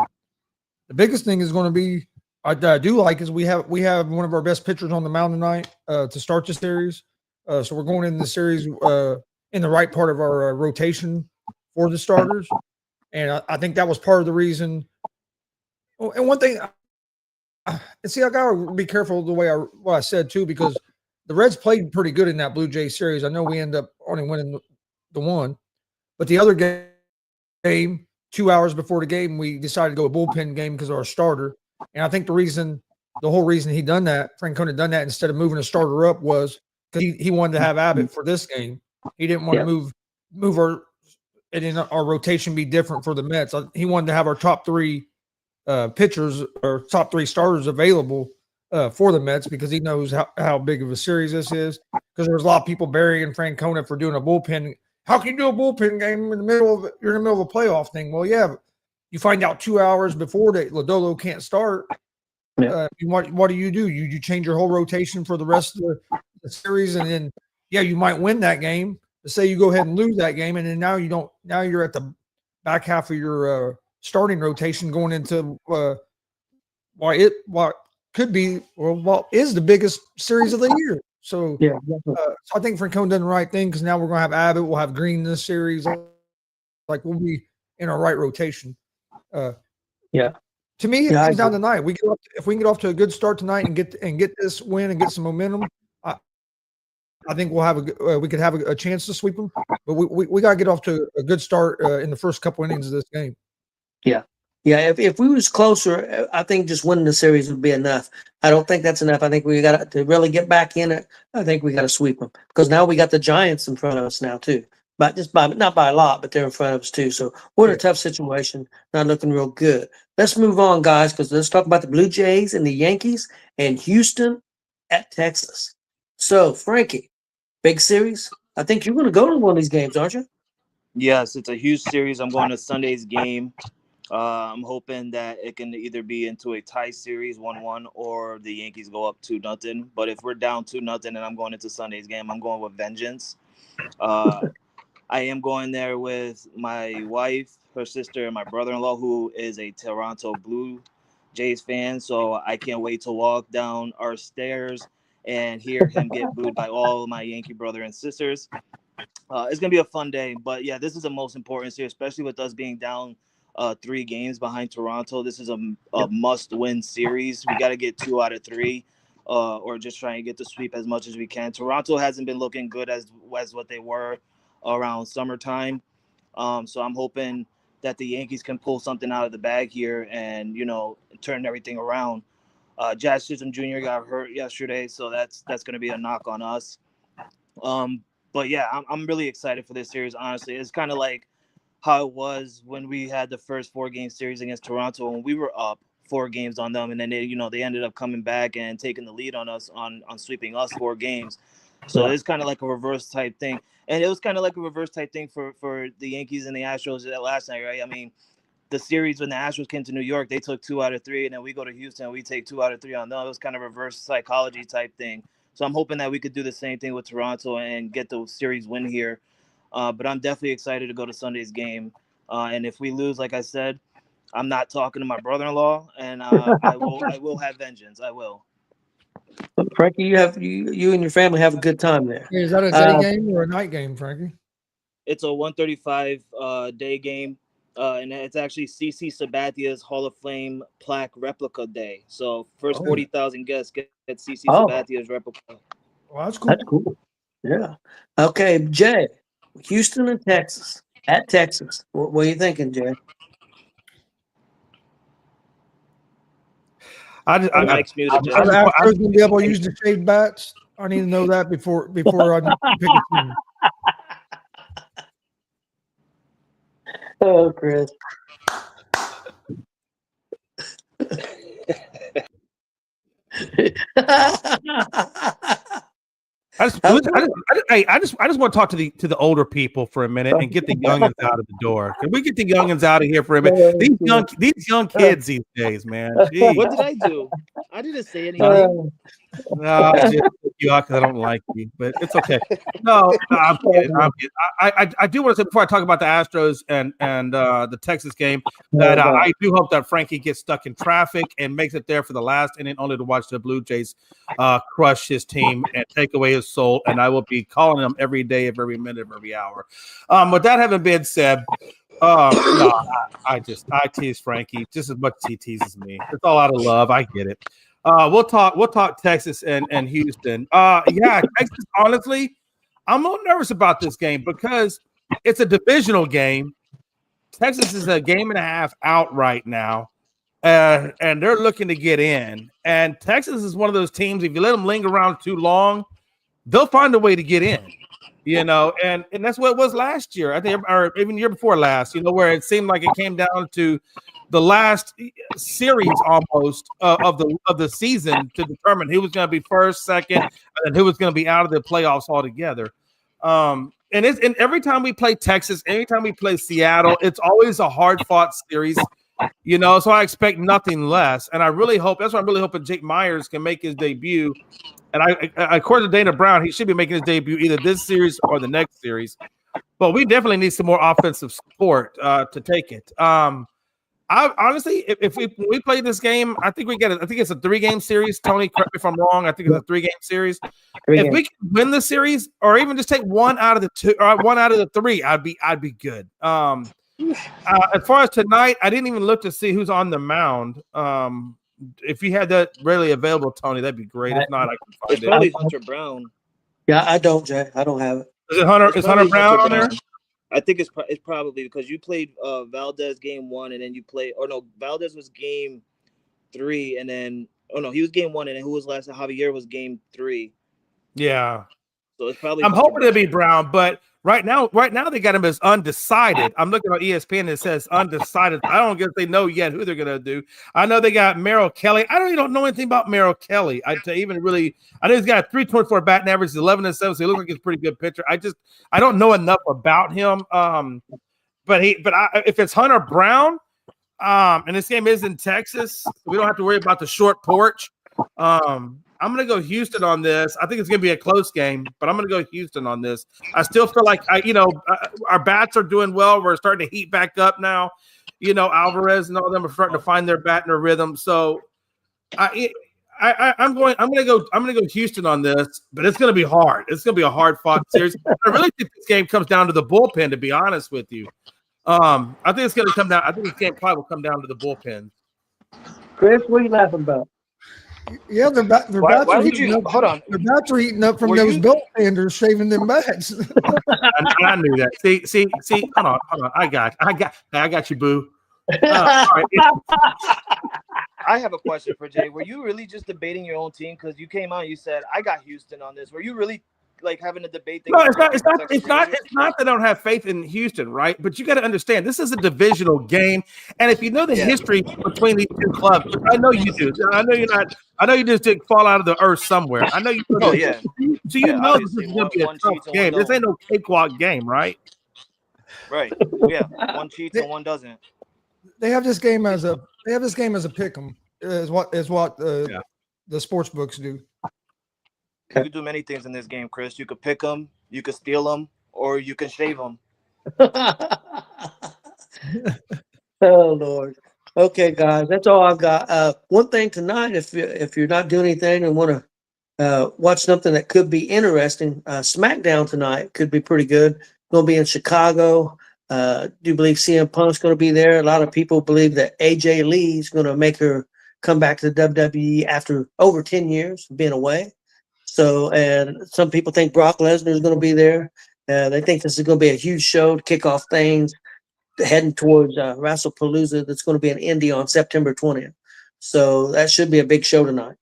S3: biggest thing is going to be I do like is we have one of our best pitchers on the mound tonight to start the series. So we're going into the series in the right part of our rotation for the starters, and I think that was part of the reason. Oh, and one thing, and see, I gotta be careful the way what I said too, because the Reds played pretty good in that Blue Jay series. I know we end up only winning the one, but the other game 2 hours before the game, we decided to go a bullpen game because of our starter. And I think the whole reason he done that, Francona done that instead of moving a starter up was because he wanted to have Abbott for this game. He didn't want to move our rotation be different for the Mets. He wanted to have our top three pitchers or top three starters available for the Mets because he knows how big of a series this is. Because there was a lot of people burying Francona for doing a bullpen. How can you do a bullpen game you're in the middle of a playoff thing? Well, yeah, you find out 2 hours before that Lodolo can't start. What do? You change your whole rotation for the rest of the series, and then you might win that game. But say you go ahead and lose that game, and then now you don't. Now you're at the back half of your starting rotation going into what could be what is the biggest series of the year. So so I think Francona done the right thing because now we're going to have Abbott, we'll have Green this series. Like we'll be in our right rotation. To me, it comes down tonight. If we can get off to a good start tonight and get this win and get some momentum, I think we'll have we could have a chance to sweep them. But we got to get off to a good start in the first couple innings of this game.
S4: If we was closer, I think just winning the series would be enough. I don't think that's enough. I think we got to really get back in it. I think we got to sweep them because now we got the Giants in front of us now too. But not by a lot, but they're in front of us too. So we're in a tough situation, not looking real good. Let's move on, guys, because let's talk about the Blue Jays and the Yankees and Houston at Texas. So, Frankie, big series. I think you're going to go to one of these games, aren't you?
S6: Yes, it's a huge series. I'm going to Sunday's game. I'm hoping that it can either be into a tie series 1-1 or the Yankees go up 2-0. But if we're down 2-0 and I'm going into Sunday's game, I'm going with vengeance. I am going there with my wife, her sister, and my brother-in-law, who is a Toronto Blue Jays fan. So I can't wait to walk down our stairs and hear him get booed by all my Yankee brother and sisters. It's going to be a fun day. But, yeah, this is the most important series, especially with us being down 3 games behind Toronto. This is a must-win series. We got to get 2 out of 3 or just try and get the sweep as much as we can. Toronto hasn't been looking good as what they were around summertime. So I'm hoping that the Yankees can pull something out of the bag here and, turn everything around. Jazz Chisholm Jr. got hurt yesterday, so that's going to be a knock on us. But yeah, I'm really excited for this series, honestly. It's kind of like how it was when we had the first 4-game series against Toronto when we were up 4 games on them, and then they ended up coming back and taking the lead on us on sweeping us 4 games. So it's kind of like a reverse type thing. And it was kind of like a reverse type thing for the Yankees and the Astros last night, right? I mean, the series when the Astros came to New York, they took 2 out of 3, and then we go to Houston and we take 2 out of 3 on them. It was kind of reverse psychology type thing. So I'm hoping that we could do the same thing with Toronto and get the series win here. But I'm definitely excited to go to Sunday's game. And if we lose, like I said, I'm not talking to my brother-in-law, and I will have vengeance. I will.
S4: Frankie, you and your family have a good time there.
S3: Is that a day game or a night game, Frankie?
S6: It's a 1:35 day game, and it's actually CC Sabathia's Hall of Fame plaque replica day. So first 40,000 guests get CC Sabathia's replica.
S3: Well, that's cool.
S4: That's cool. Yeah. Okay, Jay, Houston and Texas at Texas. What are you thinking, Jay?
S5: I'm
S6: Mike's music.
S3: Are the Astros going to be able to use the shaved bats? I need to know that before I pick a team.
S4: Oh, Chris.
S5: I just want to talk to the older people for a minute and get the youngins out of the door. Can we get the youngins out of here for a minute? These young kids these days, man. Jeez.
S6: What did I do? I didn't say anything.
S5: No, I just you because I don't like you, but it's okay. No, I'm kidding. I do want to say before I talk about the Astros and the Texas game that I do hope that Frankie gets stuck in traffic and makes it there for the last inning, only to watch the Blue Jays crush his team and take away his soul. And I will be calling him every day, of every minute, of every hour. With that having been said, no, I tease Frankie just as much as he teases me. It's all out of love. I get it. We'll talk Texas and Houston. Yeah, Texas, honestly, I'm a little nervous about this game because it's a divisional game. Texas is a game and a half out right now, and they're looking to get in. And Texas is one of those teams, if you let them linger around too long, they'll find a way to get in. And that's what it was last year, I think, or even the year before last, where it seemed like it came down to the last series almost of the season to determine who was going to be first, second, and who was going to be out of the playoffs altogether. And every time we play Texas, every time we play Seattle, it's always a hard-fought series, so I expect nothing less. And I really hope – that's why I'm really hoping Jake Myers can make his debut. And according to Dana Brown, he should be making his debut either this series or the next series. But we definitely need some more offensive support to take it. I honestly, if we play this game, I think I think it's a 3-game series. Tony, correct me if I'm wrong. I think it's a 3-game series. If we can win the series, or even just take one out of the 2, or one out of the 3, I'd be good. As far as tonight, I didn't even look to see who's on the mound. If you had that readily available, Tony, that'd be great. If not, I can find
S6: It's probably Hunter Brown.
S4: Yeah, I don't, Jay. I don't have it.
S5: Is it Hunter? Is Hunter Brown on there?
S6: I think it's probably because you played Valdez game 1, and then you played, or no, Valdez was game 3, and then he was game 1, and then who was last? Javier was game 3.
S5: Yeah.
S6: So it's probably.
S5: I'm hoping it'll be Brown, but right now they got him as undecided. I'm looking on ESPN and it says undecided. I don't guess they know yet who they're gonna do. I know they got Merrill Kelly. I don't know anything about Merrill Kelly. I know he's got a 324 batting average, 11-7, so he looks like he's a pretty good pitcher. I don't know enough about him. But if it's Hunter Brown, and this game is in Texas, we don't have to worry about the short porch. I'm going to go Houston on this. I think it's going to be a close game, but I'm going to go Houston on this. I still feel like, our bats are doing well. We're starting to heat back up now. Alvarez and all of them are starting to find their bat and their rhythm. So I'm going to go Houston on this, but it's going to be hard. It's going to be a hard fought series. I really think this game comes down to the bullpen, to be honest with you. I think it's going to come down. I think this game probably will come down to the bullpen.
S4: Chris, what are you laughing about?
S3: Yeah, their bats are heating up.
S6: Hold on.
S3: Their bats are heating up from those belt sanders shaving them bats.
S5: I knew that. See. Hold on. I got you, boo. All right.
S6: I have a question for Jay. Were you really just debating your own team? Because you came out and you said, I got Houston on this. Were you really having a debate?
S5: No, it's not that I don't have faith in Houston, right? But you got to understand, this is a divisional game, and if you know the history between these two clubs, which I know you do. I know you're not. I know you just didn't fall out of the earth somewhere. I know you.
S6: Oh yeah.
S5: So you know this is going to be a tough game. This ain't no cakewalk game, right?
S6: Right. Yeah. One cheats and one doesn't.
S3: They have this game as a pick 'em, is what the sports books do.
S6: You can do many things in this game, Chris. You could pick them, you could steal them, or you can shave them.
S4: Oh Lord. Okay, guys, that's all I've got. One thing tonight, if you're not doing anything and want to watch something that could be interesting, SmackDown tonight could be pretty good. Going to be in Chicago. Do you believe CM Punk's going to be there? A lot of people believe that AJ Lee is going to make her come back to the WWE after over 10 years of being away. So, and some people think Brock Lesnar is going to be there. They think this is going to be a huge show to kick off things heading towards WrestlePalooza that's going to be in Indy on September 20th. So that should be a big show tonight.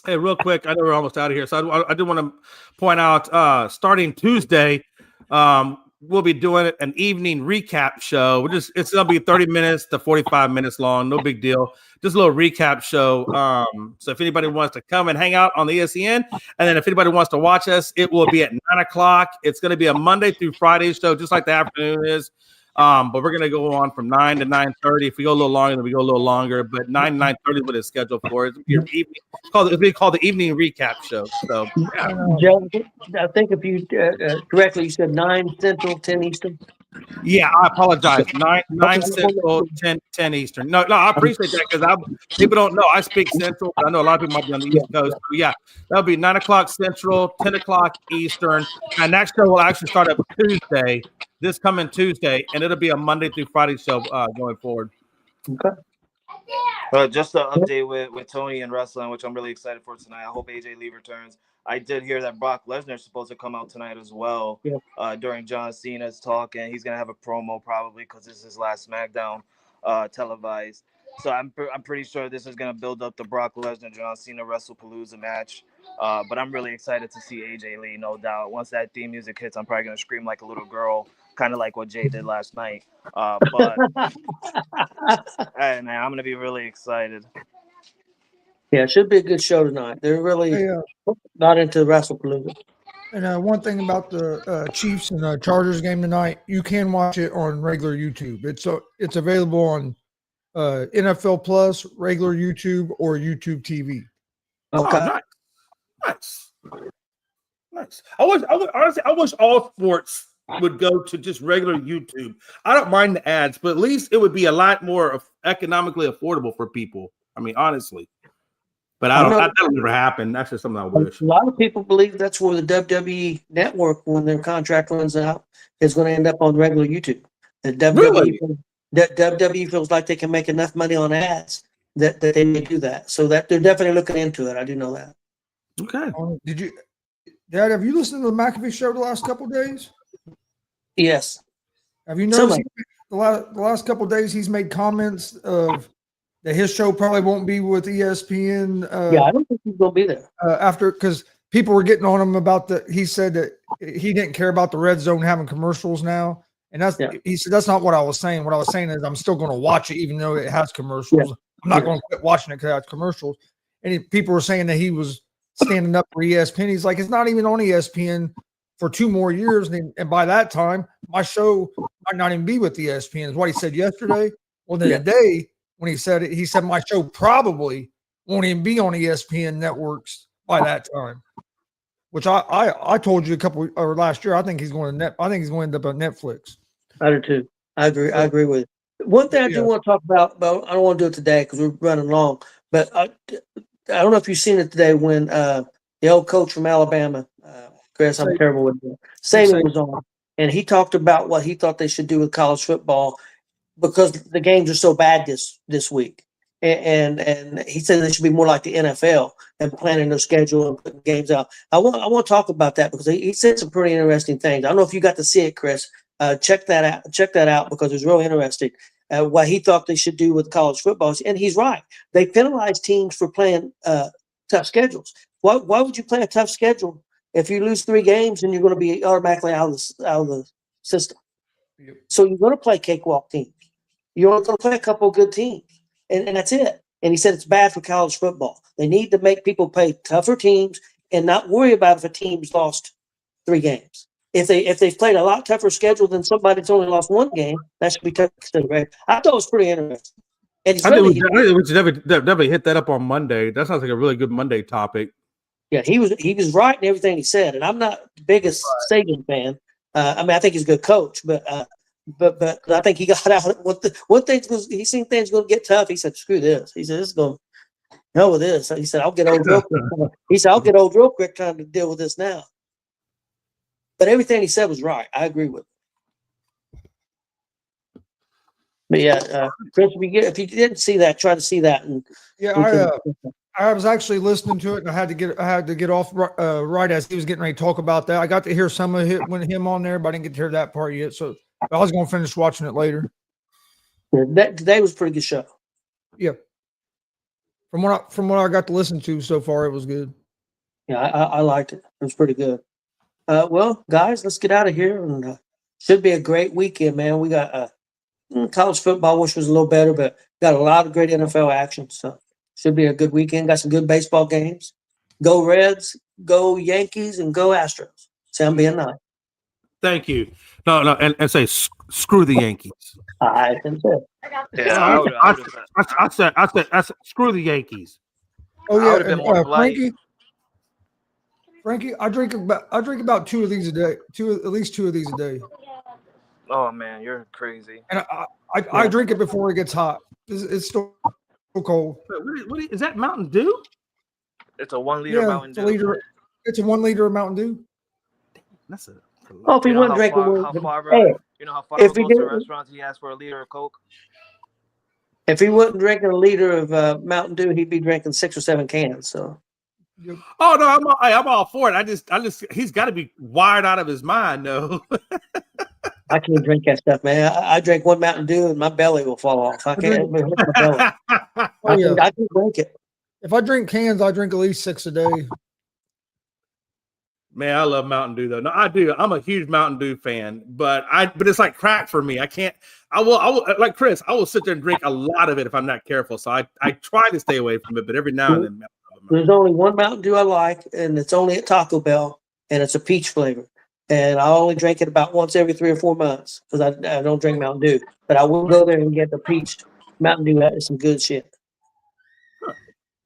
S5: Hey, real quick, I know we're almost out of here. So I do want to point out starting Tuesday, we'll be doing an evening recap show. It's gonna be 30 minutes to 45 minutes long, no big deal. Just a little recap show. So if anybody wants to come and hang out on the ESPN, and then if anybody wants to watch us, it will be at 9:00. It's gonna be a Monday through Friday show, just like the afternoon is. But we're gonna go on from 9 to 9:30. If we go a little longer, then we go a little longer. But 9 to 9:30 what it's scheduled for. It's your evening. It'll be called the evening recap show. So
S4: Joe, I think if you correctly, you said 9 Central, 10 Eastern.
S5: yeah, I apologize. 9 Central, 10 Eastern. No, I appreciate that because people don't know I speak Central. But I know a lot of people might be on the East Coast. So yeah, that'll be 9:00 Central, 10:00 Eastern, and that show will actually start up Tuesday. This coming Tuesday, and it'll be a Monday through Friday show going forward.
S4: Okay.
S6: Just an update with Tony and wrestling, which I'm really excited for tonight. I hope AJ Lee returns. I did hear that Brock Lesnar is supposed to come out tonight as well.
S4: Yeah.
S6: During John Cena's talk, and he's gonna have a promo probably because this is his last SmackDown televised. So I'm pretty sure this is gonna build up the Brock Lesnar John Cena WrestlePalooza match. But I'm really excited to see AJ Lee, no doubt. Once that theme music hits, I'm probably gonna scream like a little girl, kind of like what Jay did last night. But hey, man, I'm gonna be really excited.
S4: Yeah, it should be a good show tonight. They're really
S3: Hey,
S4: not into WrestlePalooza.
S3: and one thing about the Chiefs and Chargers game tonight, you can watch it on regular YouTube. It's available on NFL Plus, regular YouTube, or YouTube TV.
S4: Okay.
S5: Oh, nice. I wish all sports would go to just regular YouTube. I don't mind the ads, but at least it would be a lot more economically affordable for people. I mean, honestly. But that'll never happen. That's just something I wish.
S4: A lot of people believe that's where the WWE network, when their contract runs out, is going to end up on regular YouTube. The WWE feels like they can make enough money on ads that they may do that. So that they're definitely looking into it. I do know that.
S5: Okay.
S3: Dad, have you listened to the McAfee show the last couple of days?
S4: Yes.
S3: Have you noticed the last couple of days he's made comments of that his show probably won't be with ESPN?
S4: Yeah, I don't think he's going to be there.
S3: After, because people were getting on him about he said that he didn't care about the red zone having commercials now. And he said, that's not what I was saying. What I was saying is I'm still going to watch it, even though it has commercials. Yeah. I'm not going to quit watching it because it has commercials. And people were saying that he was standing up for ESPN. He's like, it's not even on ESPN for 2 more years. And by that time, my show might not even be with ESPN, is what he said yesterday. Well, then today, when he said it, he said my show probably won't even be on ESPN networks by that time. Which I told you last year. I think he's going to end up on Netflix.
S4: I do too. I agree. I agree with it. One thing I do want to talk about, but I don't want to do it today because we're running long. But I don't know if you've seen it today when the old coach from Alabama, Chris, I'm terrible with it. Saban was on, and he talked about what he thought they should do with college football because the games are so bad this week. And he said they should be more like the NFL and planning their schedule and putting games out. I want to talk about that because he said some pretty interesting things. I don't know if you got to see it, Chris. Check that out. Check that out because it's really interesting. What he thought they should do with college football, and he's right. They penalize teams for playing tough schedules. Why would you play a tough schedule if you lose 3 games and you're going to be automatically out of the system? Yep. So you're going to play cakewalk teams. You're only going to play a couple of good teams. And that's it. And he said it's bad for college football. They need to make people play tougher teams and not worry about if a team's lost 3 games. If they've played a lot tougher schedule than somebody that's only lost 1 game, that should be tough to consider. Right? I thought it was pretty interesting. And
S5: I think we should definitely hit that up on Monday. That sounds like a really good Monday topic.
S4: Yeah, he was right in everything he said. And I'm not the biggest Saban fan. I mean, I think he's a good coach, but I think he got out. One thing was he seen things going to get tough. He said, "Screw this." He said, "This is going hell with this." He said, "I'll get old real quick." He said, "I'll get old real quick trying to deal with this now." But everything he said was right. I agree with it. But yeah, Chris, if you didn't see that, try to see that. And
S3: I was actually listening to it, and I had to get off right as he was getting ready to talk about that. I got to hear some of it when him on there, but I didn't get to hear that part yet. So I was going to finish watching it later.
S4: Yeah, today was a pretty good show.
S3: Yeah. From what I got to listen to so far, it was good.
S4: Yeah, I liked it. It was pretty good. Well, guys, let's get out of here and should be a great weekend, man. We got college football, which was a little better, but got a lot of great NFL action. So should be a good weekend. Got some good baseball games. Go Reds, go Yankees, and go Astros. Sound being nice.
S5: Thank you. No, and say screw the Yankees.
S4: I think so.
S6: Yeah,
S5: I said, screw the Yankees.
S3: Oh
S6: I
S3: yeah,
S6: would've been
S3: and,
S6: more polite.
S3: Frankie, I drink about 2 of these a day. At least 2 of these a day.
S6: Oh man, you're crazy.
S3: And I drink it before it gets hot. It's still cold.
S5: What is that Mountain Dew?
S6: It's a 1 liter Mountain Dew.
S3: It's a 1 liter of Mountain Dew.
S5: That's a
S4: Oh, if he
S6: You know
S4: wouldn't
S6: how
S4: drink
S6: Favre, you know how Favre
S4: if he
S6: goes to
S4: didn't-
S6: restaurants, he asks for a liter of Coke.
S4: if he wasn't drinking a liter of Mountain Dew, he'd be drinking 6 or 7 cans. So
S5: Oh no, I'm all for it. I just he's got to be wired out of his mind, no.
S4: I can't drink that stuff, man. I drink 1 Mountain Dew and my belly will fall off. I can't hit my belly.
S3: Oh yeah.
S4: I can drink it.
S3: If I drink cans, I drink at least 6 a day.
S5: Man, I love Mountain Dew though. No, I do. I'm a huge Mountain Dew fan, but it's like crack for me. I can't. I will like Chris. I will sit there and drink a lot of it if I'm not careful. So I try to stay away from it, but every now and then.
S4: There's only 1 Mountain Dew I like, and it's only at Taco Bell, and it's a peach flavor. And I only drink it about once every 3 or 4 months because I don't drink Mountain Dew. But I will go there and get the peach Mountain Dew. That is some good shit.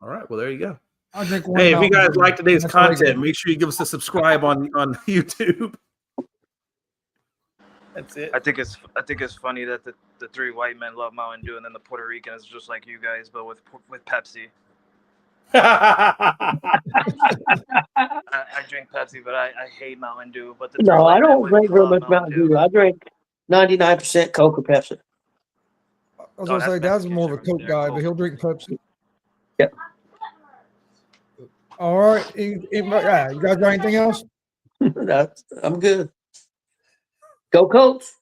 S5: All right. Well, there you go.
S3: I drink 1
S5: Hey, if you
S3: Mountain
S5: guys
S3: Dew.
S5: like today's
S3: That's what I
S5: content,
S3: get.
S5: make sure you give us a subscribe on YouTube. That's it.
S6: I think it's funny that the 3 white men love Mountain Dew, and then the Puerto Rican is just like you guys, but with Pepsi. I drink Pepsi, but I hate Mountain Dew. But the three
S4: No,
S6: white
S4: I
S6: men
S4: don't
S6: would
S4: drink very
S6: love
S4: much Mountain Dew. I drink 99% Coke or Pepsi.
S3: I was
S6: Oh,
S3: gonna say
S6: that's
S3: Dad's more of a
S6: Mexican
S3: Coke
S6: shit
S3: guy,
S6: right
S3: but
S6: there,
S3: he'll
S6: Coke.
S3: drink Pepsi.
S4: Yep.
S3: All right. You guys got anything else?
S4: I'm good. Go Colts.